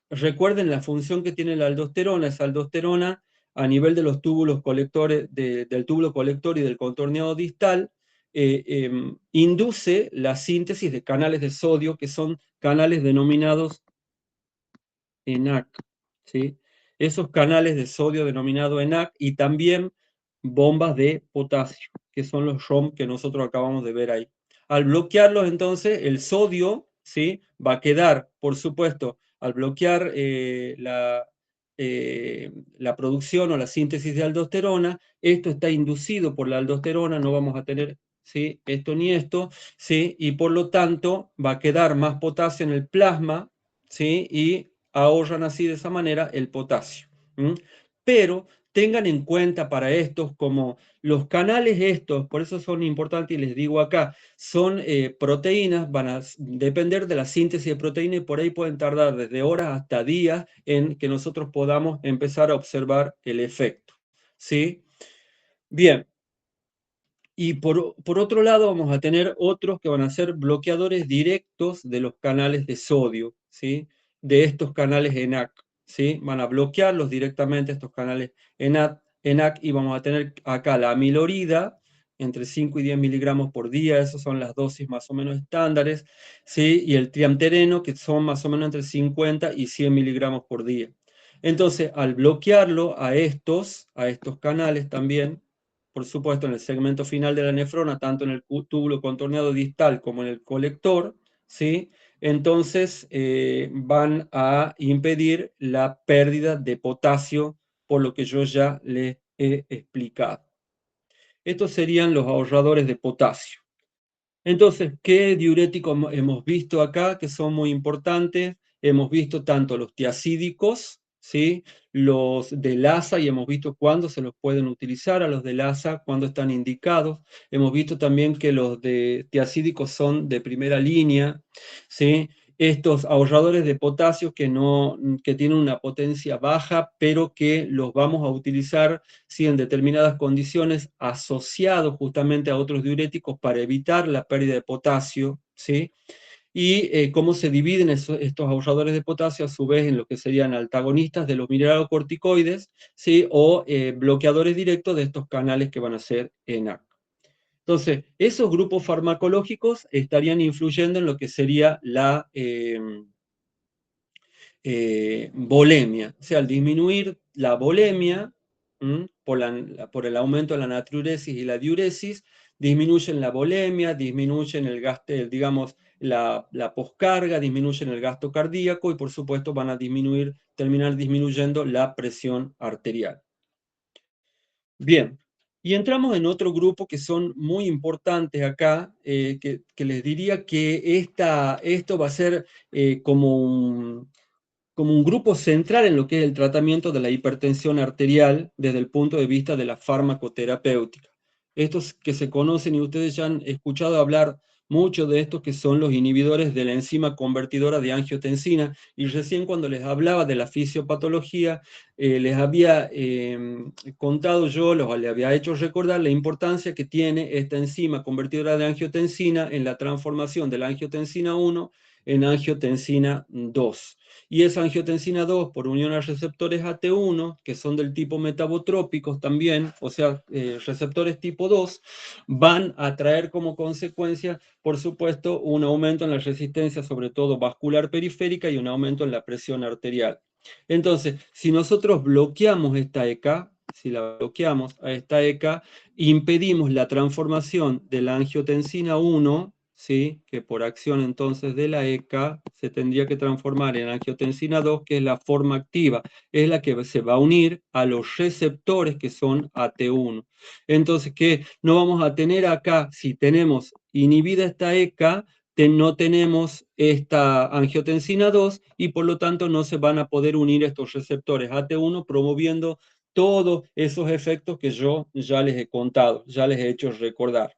Recuerden la función que tiene la aldosterona. Esa aldosterona a nivel de los túbulos colectores, del túbulo colector y del contorneado distal, induce la síntesis de canales de sodio, que son canales denominados ENaC, ¿sí? Esos canales de sodio denominados ENaC, y también bombas de potasio, que son los ROM que nosotros acabamos de ver ahí. Al bloquearlos, entonces, el sodio, ¿sí?, va a quedar, por supuesto, al bloquear la producción o la síntesis de aldosterona, esto está inducido por la aldosterona, no vamos a tener, ¿sí?, esto ni esto, ¿sí?, y por lo tanto va a quedar más potasio en el plasma, ¿sí?, y ahorran así de esa manera el potasio. Pero tengan en cuenta para estos, como los canales estos, por eso son importantes y les digo acá, son proteínas, van a depender de la síntesis de proteína y por ahí pueden tardar desde horas hasta días en que nosotros podamos empezar a observar el efecto, ¿sí? Bien. Y por otro lado vamos a tener otros que van a ser bloqueadores directos de los canales de sodio, ¿sí?, de estos canales ENaC, ¿sí? Van a bloquearlos directamente estos canales ENaC, y vamos a tener acá la amilorida, entre 5 y 10 miligramos por día, esas son las dosis más o menos estándares, ¿sí? Y el triamtereno, que son más o menos entre 50 y 100 miligramos por día. Entonces, al bloquearlo a estos canales también, por supuesto, en el segmento final de la nefrona, tanto en el túbulo contorneado distal como en el colector, ¿sí?, entonces van a impedir la pérdida de potasio, por lo que yo ya les he explicado. Estos serían los ahorradores de potasio. Entonces, ¿qué diuréticos hemos visto acá que son muy importantes? Hemos visto tanto los tiacídicos, ¿sí?, los de LASA, y hemos visto cuándo se los pueden utilizar a los de LASA, cuándo están indicados. Hemos visto también que los de tiacídicos son de primera línea, ¿sí? Estos ahorradores de potasio que tienen una potencia baja, pero que los vamos a utilizar, ¿sí?, en determinadas condiciones, asociados justamente a otros diuréticos para evitar la pérdida de potasio, ¿sí? Y cómo se dividen estos ahorradores de potasio, a su vez, en lo que serían antagonistas de los mineralocorticoides, ¿sí?, o bloqueadores directos de estos canales que van a ser ENaC. Entonces, esos grupos farmacológicos estarían influyendo en lo que sería la volemia. O sea, al disminuir la volemia, por el aumento de la natriuresis y la diuresis, disminuyen la volemia, disminuyen el gasto, digamos, la poscarga, disminuyen el gasto cardíaco y por supuesto van a terminar disminuyendo la presión arterial. Bien, y entramos en otro grupo que son muy importantes acá, que les diría que esto va a ser como un grupo central en lo que es el tratamiento de la hipertensión arterial desde el punto de vista de la farmacoterapéutica. Estos que se conocen, y ustedes ya han escuchado hablar mucho de estos, que son los inhibidores de la enzima convertidora de angiotensina, y recién cuando les hablaba de la fisiopatología, les había contado yo, les había hecho recordar la importancia que tiene esta enzima convertidora de angiotensina en la transformación de la angiotensina 1 en angiotensina 2. Y esa angiotensina 2, por unión a receptores AT1, que son del tipo metabotrópicos también, o sea, receptores tipo 2, van a traer como consecuencia, por supuesto, un aumento en la resistencia, sobre todo vascular periférica, y un aumento en la presión arterial. Entonces, si nosotros bloqueamos esta ECA, si la bloqueamos a esta ECA, impedimos la transformación de la angiotensina 1, ¿sí?, que por acción entonces de la ECA se tendría que transformar en angiotensina 2, que es la forma activa, es la que se va a unir a los receptores que son AT1. Entonces, ¿qué no vamos a tener acá? Si tenemos inhibida esta ECA, no tenemos esta angiotensina 2 y por lo tanto no se van a poder unir estos receptores AT1, promoviendo todos esos efectos que yo ya les he contado, ya les he hecho recordar.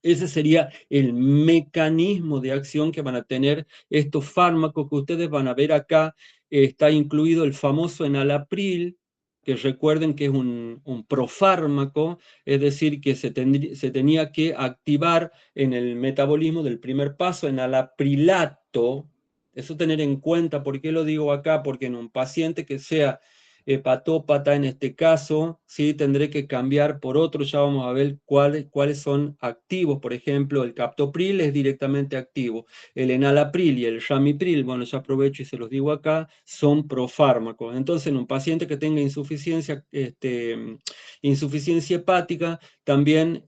Ese sería el mecanismo de acción que van a tener estos fármacos que ustedes van a ver acá. Está incluido el famoso enalapril, que recuerden que es un profármaco, es decir, que se tenía que activar en el metabolismo del primer paso, en alaprilato. Eso tener en cuenta. ¿Por qué lo digo acá? Porque en un paciente que sea hepatópata, en este caso, ¿sí? Tendré que cambiar por otro. Ya vamos a ver cuáles son activos. Por ejemplo, el captopril es directamente activo. El enalapril y el ramipril, bueno, ya aprovecho y se los digo acá, son profármacos. Entonces, en un paciente que tenga insuficiencia hepática, también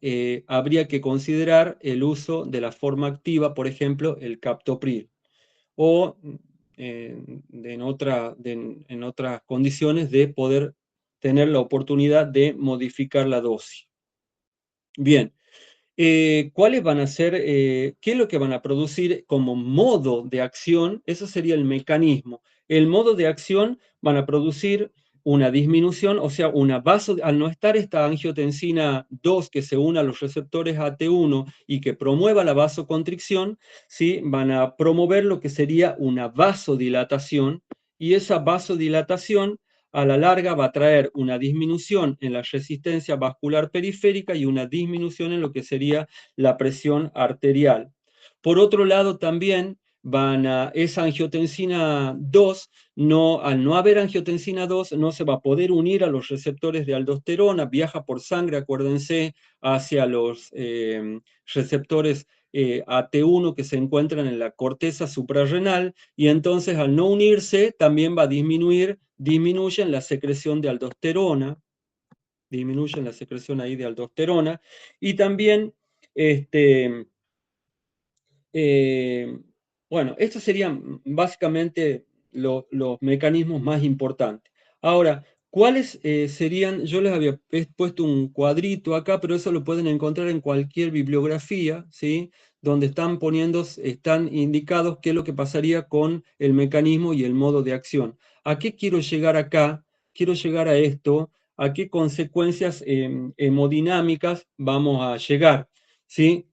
habría que considerar el uso de la forma activa, por ejemplo, el captopril. O en otras condiciones de poder tener la oportunidad de modificar la dosis. Bien, ¿cuáles van a ser, qué es lo que van a producir como modo de acción? Eso sería el mecanismo. El modo de acción van a producir una disminución, o sea, al no estar esta angiotensina 2 que se une a los receptores AT1 y que promueva la vasoconstricción, ¿sí? Van a promover lo que sería una vasodilatación, y esa vasodilatación a la larga va a traer una disminución en la resistencia vascular periférica y una disminución en lo que sería la presión arterial. Por otro lado, también esa angiotensina 2, al no haber angiotensina 2, no se va a poder unir a los receptores de aldosterona, viaja por sangre, acuérdense, hacia los receptores AT1 que se encuentran en la corteza suprarrenal, y entonces al no unirse también va a disminuyen la secreción de aldosterona, disminuyen la secreción ahí de aldosterona, y también, bueno, estos serían básicamente los mecanismos más importantes. Ahora, ¿cuáles serían? Yo les había puesto un cuadrito acá, pero eso lo pueden encontrar en cualquier bibliografía, ¿sí? Donde están indicados qué es lo que pasaría con el mecanismo y el modo de acción. ¿A qué quiero llegar acá? Quiero llegar a esto, a qué consecuencias hemodinámicas vamos a llegar, ¿sí?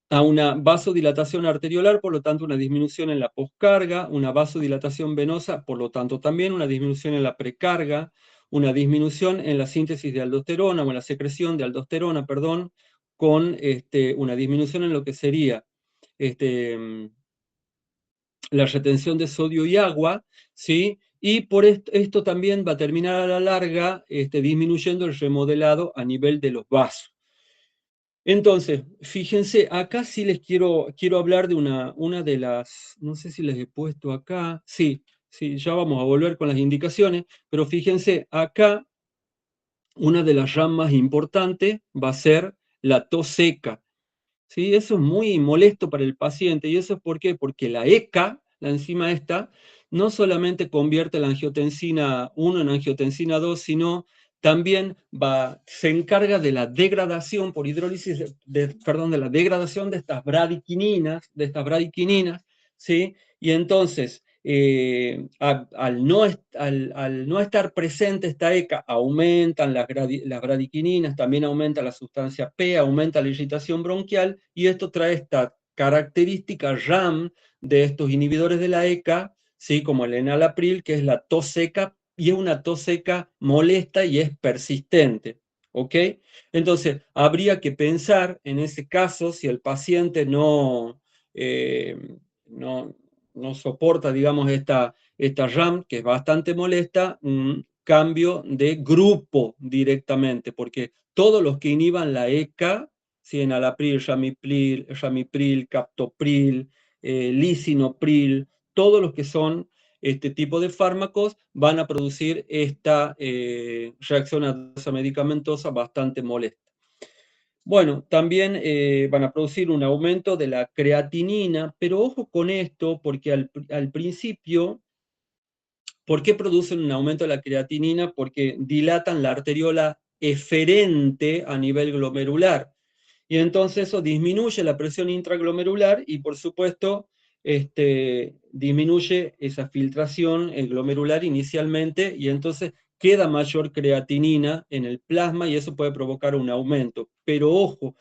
A una vasodilatación arteriolar, por lo tanto una disminución en la poscarga, una vasodilatación venosa, por lo tanto también una disminución en la precarga, una disminución en la síntesis de aldosterona o en la secreción de aldosterona, perdón, con una disminución en lo que sería la retención de sodio y agua, ¿sí? Y por esto también va a terminar a la larga disminuyendo el remodelado a nivel de los vasos. Entonces, fíjense, acá sí les quiero hablar de una de las, no sé si les he puesto acá, sí, ya vamos a volver con las indicaciones, pero fíjense, acá una de las ramas importantes va a ser la tos seca, ¿sí? Eso es muy molesto para el paciente, y eso es ¿por qué? Porque la ECA, la enzima esta, no solamente convierte la angiotensina 1 en angiotensina 2, sino también se encarga de la degradación por hidrólisis, de la degradación de estas bradiquininas, ¿sí? Y entonces, al no estar presente esta ECA, aumentan las bradiquininas, también aumenta la sustancia P, aumenta la irritación bronquial, y esto trae esta característica RAM de estos inhibidores de la ECA, ¿sí? Como el enalapril, que es la tos seca, y es una tos seca molesta y es persistente, ¿ok? Entonces, habría que pensar en ese caso, si el paciente no soporta, digamos, esta RAM, que es bastante molesta, un cambio de grupo directamente, porque todos los que inhiban la ECA, ¿sí? Enalapril, ramipril, captopril, lisinopril, todos los que son este tipo de fármacos van a producir esta reacción adversa medicamentosa bastante molesta. Bueno, también van a producir un aumento de la creatinina, pero ojo con esto, porque al principio, ¿por qué producen un aumento de la creatinina? Porque dilatan la arteriola eferente a nivel glomerular. Y entonces eso disminuye la presión intraglomerular y, por supuesto, disminuye esa filtración glomerular inicialmente, y entonces queda mayor creatinina en el plasma y eso puede provocar un aumento. Pero ojo,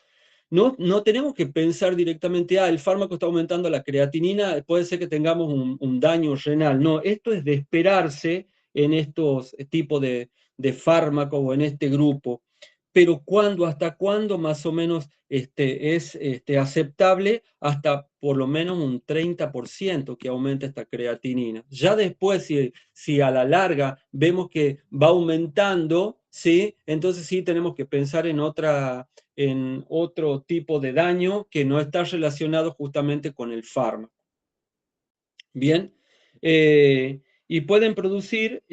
no tenemos que pensar directamente, el fármaco está aumentando la creatinina, puede ser que tengamos un daño renal. No, esto es de esperarse en estos tipos de fármacos o en este grupo. Pero ¿hasta cuándo más o menos es aceptable? Hasta por lo menos un 30% que aumenta esta creatinina. Ya después, si a la larga vemos que va aumentando, ¿sí? Entonces sí tenemos que pensar en otro tipo de daño que no está relacionado justamente con el fármaco. Bien, y pueden producir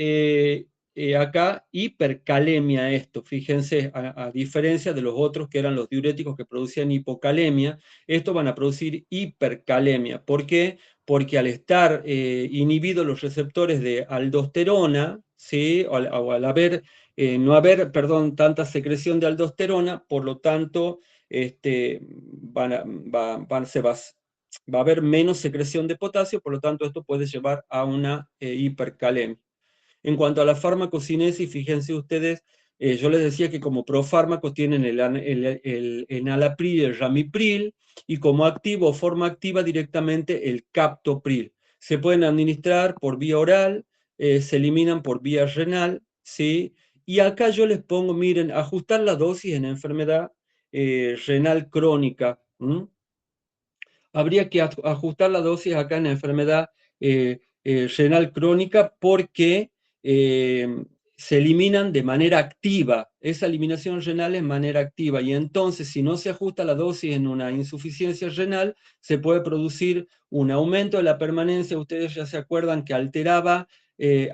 acá hipercalemia esto, fíjense, a diferencia de los otros que eran los diuréticos que producían hipocalemia, estos van a producir hipercalemia. ¿Por qué? Porque al estar inhibidos los receptores de aldosterona, ¿sí? o al haber, no haber, perdón, tanta secreción de aldosterona, por lo tanto, va a haber menos secreción de potasio, por lo tanto esto puede llevar a una hipercalemia. En cuanto a la farmacocinesis, fíjense ustedes, yo les decía que como profármacos tienen el enalapril y el ramipril, y como activo o forma activa directamente el captopril. Se pueden administrar por vía oral, se eliminan por vía renal, ¿sí? Y acá yo les pongo, miren, ajustar la dosis en enfermedad renal crónica. Habría que ajustar la dosis acá en la enfermedad renal crónica porque se eliminan de manera activa. Esa eliminación renal es manera activa y entonces si no se ajusta la dosis en una insuficiencia renal, se puede producir un aumento de la permanencia. Ustedes ya se acuerdan que alteraba,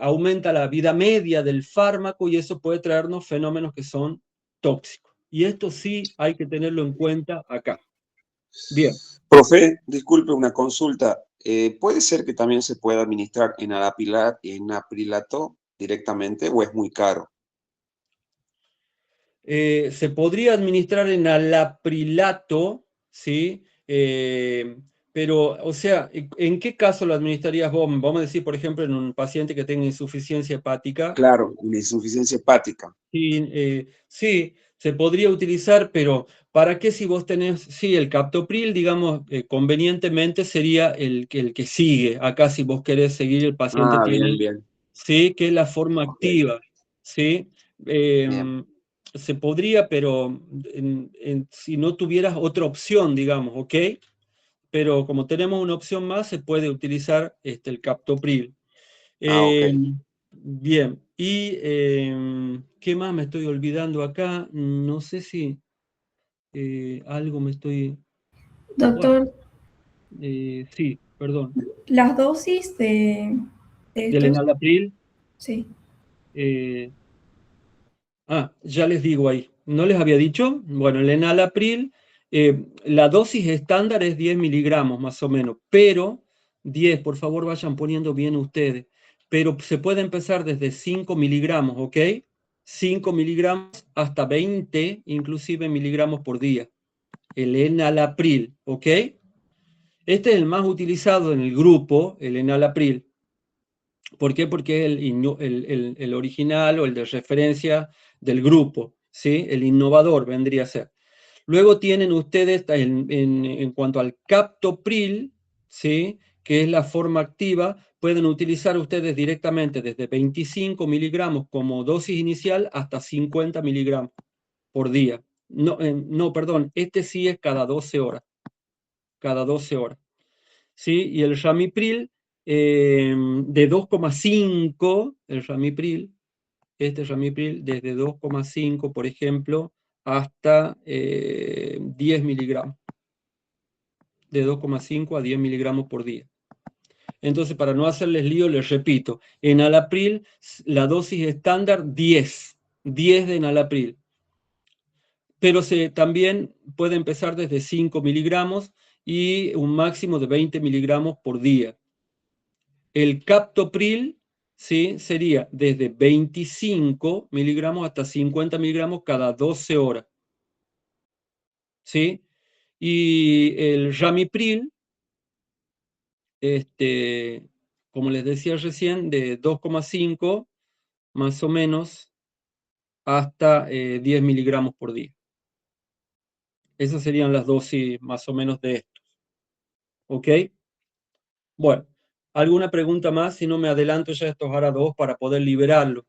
aumenta la vida media del fármaco y eso puede traernos fenómenos que son tóxicos. Y esto sí hay que tenerlo en cuenta acá. Bien. Profe, disculpe una consulta. ¿Puede ser que también se pueda administrar enaprilato directamente o es muy caro? Se podría administrar enalaprilato, ¿sí? Pero, o sea, ¿en qué caso lo administrarías vos? Vamos a decir, por ejemplo, en un paciente que tenga insuficiencia hepática. Claro, una insuficiencia hepática. Sí, se podría utilizar, pero ¿para qué si vos tenés, sí, el captopril, digamos, convenientemente sería el que sigue? Acá si vos querés seguir, el paciente tiene, Bien. sí, que es la forma activa, ¿sí? Bien. Se podría, pero si no tuvieras otra opción, digamos, ¿ok? Pero como tenemos una opción más, se puede utilizar el captopril. Ok. Bien, y ¿qué más me estoy olvidando acá? No sé si algo me estoy... Doctor, sí, perdón. las dosis de ¿Del estos, enalapril? sí. Ya les digo ahí. ¿No les había dicho? Bueno, el enalapril, la dosis estándar es 10 miligramos más o menos, pero 10, por favor vayan poniendo bien ustedes, pero se puede empezar desde 5 miligramos, ¿ok? 5 miligramos hasta 20, inclusive miligramos por día. El enalapril, ¿ok? Este es el más utilizado en el grupo, el enalapril. ¿Por qué? Porque es el original o el de referencia del grupo, ¿sí? El innovador vendría a ser. Luego tienen ustedes, en cuanto al captopril, ¿sí? Que es la forma activa, pueden utilizar ustedes directamente desde 25 miligramos como dosis inicial hasta 50 miligramos por día. No, perdón, este sí es cada 12 horas. Cada 12 horas. ¿Sí? Y el ramipril de 2,5, el ramipril, este ramipril desde 2,5, por ejemplo, hasta 10 miligramos. De 2,5 a 10 miligramos por día. Entonces, para no hacerles lío, les repito, enalapril, la dosis estándar 10 de enalapril. Pero también puede empezar desde 5 miligramos y un máximo de 20 miligramos por día. El captopril, ¿sí? Sería desde 25 miligramos hasta 50 miligramos cada 12 horas. ¿Sí? Y el ramipril, como les decía recién, de 2,5 más o menos hasta 10 miligramos por día. Esas serían las dosis más o menos de estos. ¿Ok? Bueno, ¿Alguna pregunta más? Si no, me adelanto ya estos ARA2 para poder liberarlo.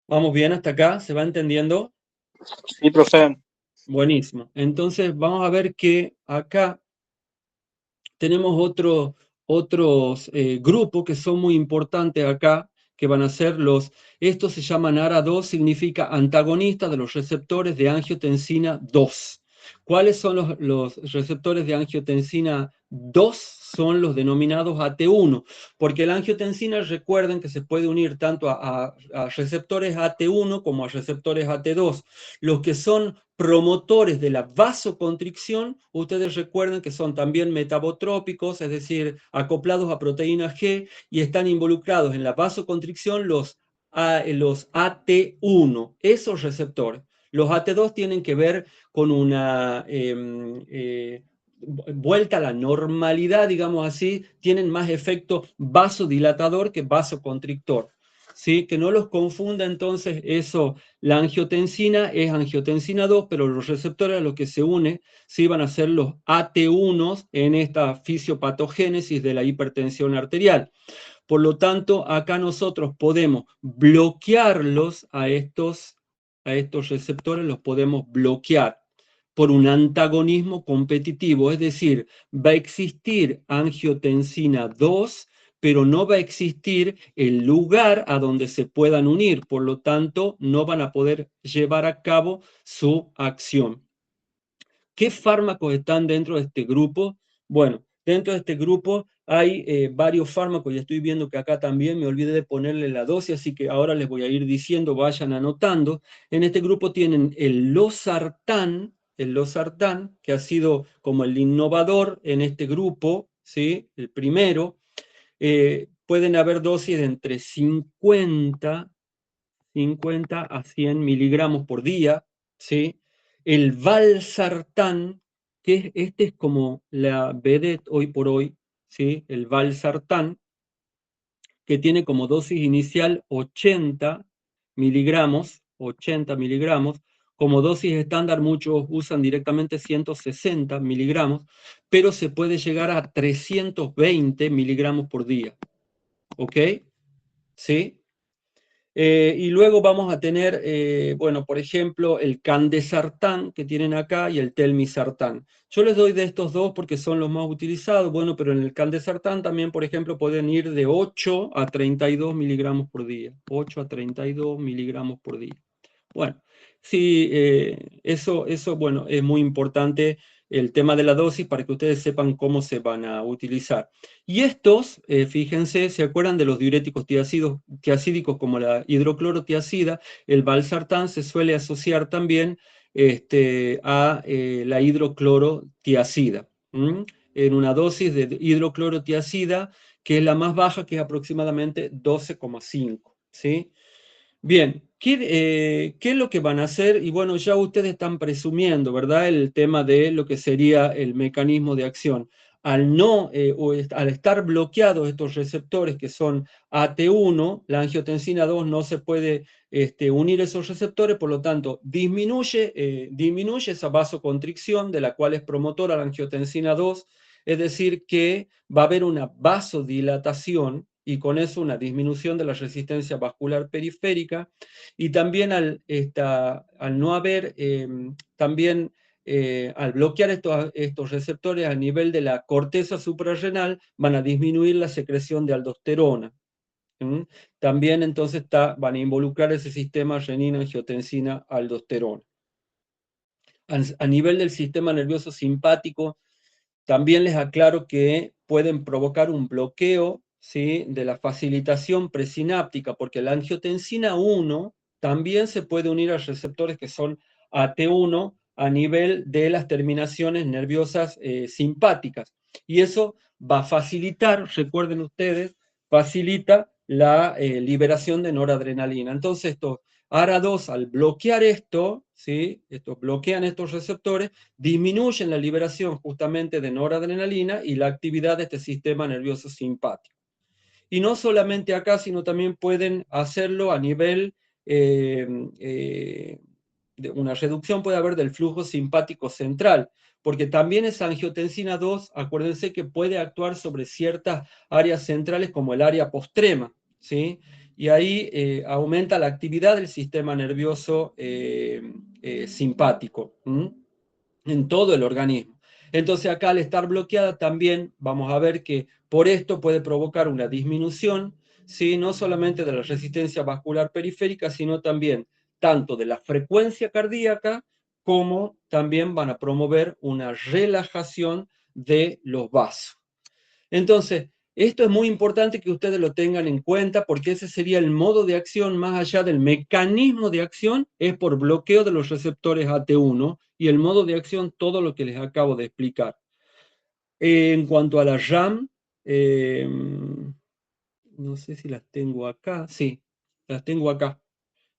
¿Vamos bien hasta acá? ¿Se va entendiendo? Sí, profe. Buenísimo. Entonces vamos a ver que acá tenemos otros grupos que son muy importantes acá, que van a ser estos se llaman ARA2, significa antagonista de los receptores de angiotensina 2. ¿Cuáles son los receptores de angiotensina 2? Son los denominados AT1, porque la angiotensina, recuerden que se puede unir tanto a receptores AT1 como a receptores AT2. Los que son promotores de la vasoconstricción, ustedes recuerden que son también metabotrópicos, es decir, acoplados a proteína G, y están involucrados en la vasoconstricción los AT1, esos receptores. Los AT2 tienen que ver con una vuelta a la normalidad, digamos así, tienen más efecto vasodilatador que vasoconstrictor. ¿Sí? Que no los confunda entonces eso, la angiotensina es angiotensina 2, pero los receptores a los que se une sí van a ser los AT1 en esta fisiopatogénesis de la hipertensión arterial. Por lo tanto, acá nosotros podemos bloquearlos a estos receptores, los podemos bloquear por un antagonismo competitivo, es decir, va a existir angiotensina 2, pero no va a existir el lugar a donde se puedan unir, por lo tanto, no van a poder llevar a cabo su acción. ¿Qué fármacos están dentro de este grupo? Bueno, dentro de este grupo hay varios fármacos, y estoy viendo que acá también me olvidé de ponerle la dosis, así que ahora les voy a ir diciendo, vayan anotando. En este grupo tienen el losartán, que ha sido como el innovador en este grupo, ¿sí? El primero. Pueden haber dosis de entre 50 a 100 miligramos por día, ¿sí? El valsartán, que este es como la vedette hoy por hoy, ¿sí? El valsartán, que tiene como dosis inicial 80 miligramos, como dosis estándar muchos usan directamente 160 miligramos, pero se puede llegar a 320 miligramos por día, ¿ok? ¿Sí? Y luego vamos a tener, bueno, por ejemplo, el candesartán que tienen acá y el telmisartán. Yo les doy de estos dos porque son los más utilizados, bueno, pero en el candesartán también, por ejemplo, pueden ir de 8 a 32 miligramos por día. 8 a 32 miligramos por día. Bueno, sí, eso, bueno, es muy importante el tema de la dosis para que ustedes sepan cómo se van a utilizar. Y estos, fíjense, ¿se acuerdan de los diuréticos tiacídicos como la hidroclorotiacida? El valsartán se suele asociar también a la hidroclorotiacida. En una dosis de hidroclorotiacida, que es la más baja, que es aproximadamente 12,5, ¿sí? Bien, ¿qué es lo que van a hacer? Y bueno, ya ustedes están presumiendo, ¿verdad? El tema de lo que sería el mecanismo de acción. Al estar bloqueados estos receptores que son AT1, la angiotensina 2 no se puede unir esos receptores, por lo tanto, disminuye esa vasoconstricción de la cual es promotora la angiotensina 2, es decir, que va a haber una vasodilatación y con eso una disminución de la resistencia vascular periférica, y también al no haber, también al bloquear estos receptores a nivel de la corteza suprarrenal, van a disminuir la secreción de aldosterona. También entonces van a involucrar ese sistema renina-angiotensina-aldosterona. A nivel del sistema nervioso simpático, también les aclaro que pueden provocar un bloqueo, ¿sí?, de la facilitación presináptica, porque la angiotensina 1 también se puede unir a receptores que son AT1 a nivel de las terminaciones nerviosas simpáticas. Y eso va a facilitar, recuerden ustedes, facilita la liberación de noradrenalina. Entonces, esto ARA2, al bloquear esto, ¿sí?, bloquean estos receptores, disminuyen la liberación justamente de noradrenalina y la actividad de este sistema nervioso simpático. Y no solamente acá, sino también pueden hacerlo a nivel una reducción puede haber del flujo simpático central, porque también esa angiotensina 2, acuérdense que puede actuar sobre ciertas áreas centrales como el área postrema, ¿sí? Y ahí aumenta la actividad del sistema nervioso simpático, en todo el organismo. Entonces acá al estar bloqueada también vamos a ver que por esto puede provocar una disminución, ¿sí? No solamente de la resistencia vascular periférica, sino también tanto de la frecuencia cardíaca como también van a promover una relajación de los vasos. Entonces, esto es muy importante que ustedes lo tengan en cuenta porque ese sería el modo de acción más allá del mecanismo de acción, es por bloqueo de los receptores AT1 y el modo de acción todo lo que les acabo de explicar. En cuanto a la RAM, no sé si las tengo acá, sí, las tengo acá.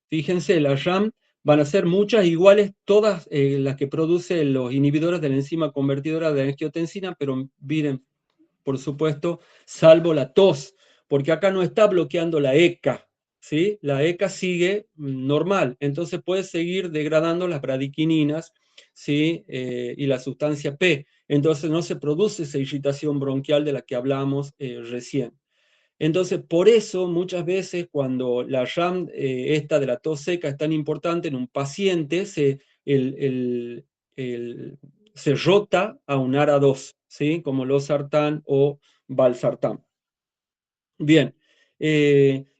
Fíjense, las RAM van a ser muchas iguales, todas las que producen los inhibidores de la enzima convertidora de angiotensina, pero miren, por supuesto, salvo la tos, porque acá no está bloqueando la ECA, ¿sí? La ECA sigue normal, entonces puede seguir degradando las bradiquininas, ¿sí? Y la sustancia P, entonces no se produce esa irritación bronquial de la que hablamos recién. Entonces, por eso muchas veces cuando la RAM esta de la tos seca es tan importante en un paciente, se rota a un ARA2, ¿sí? Como losartán o valsartán. Bien,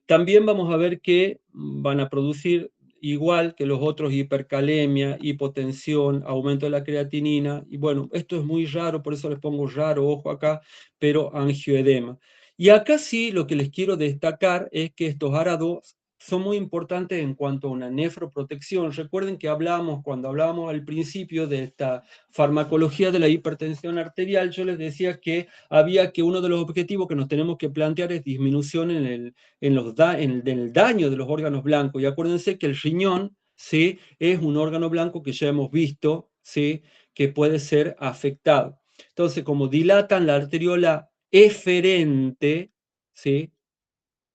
también vamos a ver que van a producir, igual que los otros, hipercalemia, hipotensión, aumento de la creatinina, y bueno, esto es muy raro, por eso les pongo raro, ojo acá, pero angioedema. Y acá sí lo que les quiero destacar es que estos ARA2 son muy importantes en cuanto a una nefroprotección. Recuerden que cuando hablábamos al principio de esta farmacología de la hipertensión arterial, yo les decía que había que uno de los objetivos que nos tenemos que plantear es disminución en el daño de los órganos blancos. Y acuérdense que el riñón, ¿sí? Es un órgano blanco que ya hemos visto, ¿sí? Que puede ser afectado. Entonces, como dilatan la arteriola eferente, ¿sí?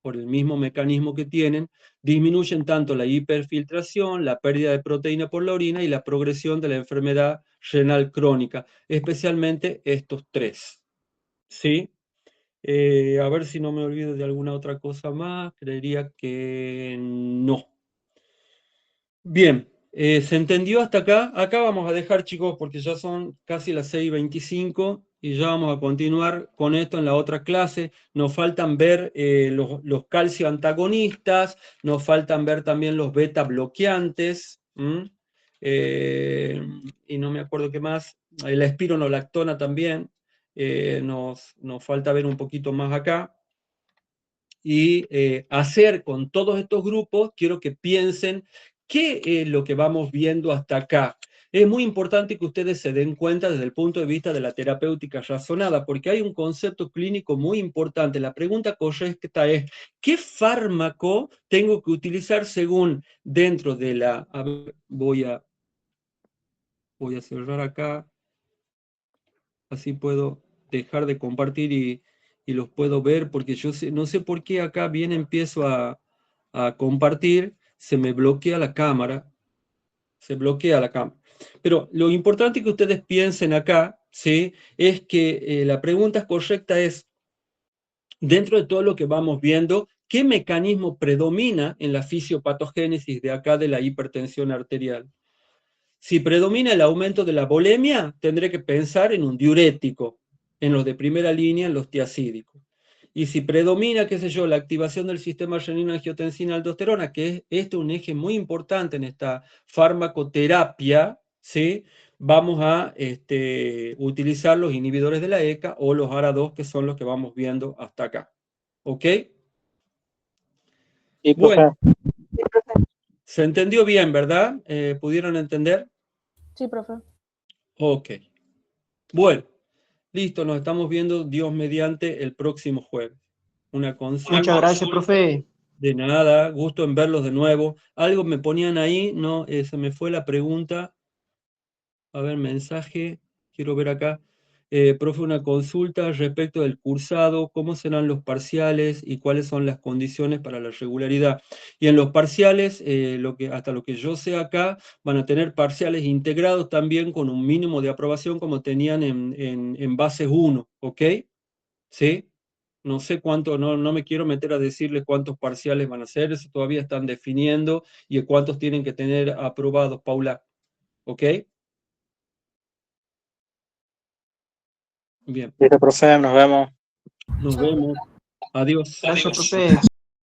Por el mismo mecanismo que tienen, disminuyen tanto la hiperfiltración, la pérdida de proteína por la orina y la progresión de la enfermedad renal crónica, especialmente estos tres. ¿Sí? A ver si no me olvido de alguna otra cosa más, creería que no. Bien, ¿se entendió hasta acá? Acá vamos a dejar, chicos, porque ya son casi las 6:25 y ya vamos a continuar con esto en la otra clase. Nos faltan ver los calcio antagonistas, nos faltan ver también los beta bloqueantes, y no me acuerdo qué más, la espironolactona también, nos falta ver un poquito más acá. Y hacer con todos estos grupos, quiero que piensen qué es lo que vamos viendo hasta acá. Es muy importante que ustedes se den cuenta desde el punto de vista de la terapéutica razonada, porque hay un concepto clínico muy importante. La pregunta correcta es, ¿qué fármaco tengo que utilizar según dentro de la... A ver, voy a cerrar acá, así puedo dejar de compartir y los puedo ver, porque yo no sé por qué acá bien empiezo a compartir, se me bloquea la cámara, Pero lo importante que ustedes piensen acá, ¿sí? Es que la pregunta correcta es, dentro de todo lo que vamos viendo, ¿qué mecanismo predomina en la fisiopatogénesis de acá de la hipertensión arterial? Si predomina el aumento de la volemia, tendré que pensar en un diurético, en los de primera línea, en los tiacídicos. Y si predomina, qué sé yo, la activación del sistema renina-angiotensina-aldosterona, que es un eje muy importante en esta farmacoterapia, ¿sí? Vamos a utilizar los inhibidores de la ECA o los ARA2, que son los que vamos viendo hasta acá. ¿Ok? Sí, Bueno, profe. se entendió bien, ¿verdad? ¿Pudieron entender? Sí, profe. Ok. Bueno, listo, nos estamos viendo, Dios mediante, el próximo jueves. Una consulta. Muchas gracias, profe. De nada, gusto en verlos de nuevo. Algo me ponían ahí, no, se me fue la pregunta. A ver, mensaje, quiero ver acá. Profe, una consulta respecto del cursado, ¿cómo serán los parciales y cuáles son las condiciones para la regularidad? Y en los parciales, hasta lo que yo sé acá, van a tener parciales integrados también con un mínimo de aprobación como tenían en bases 1, ¿ok? ¿Sí? No sé cuánto, no me quiero meter a decirles cuántos parciales van a ser, eso todavía están definiendo y cuántos tienen que tener aprobados, Paula. ¿Ok? Bien. Listo, profe, nos vemos. Nos vemos. Adiós. Gracias, profe.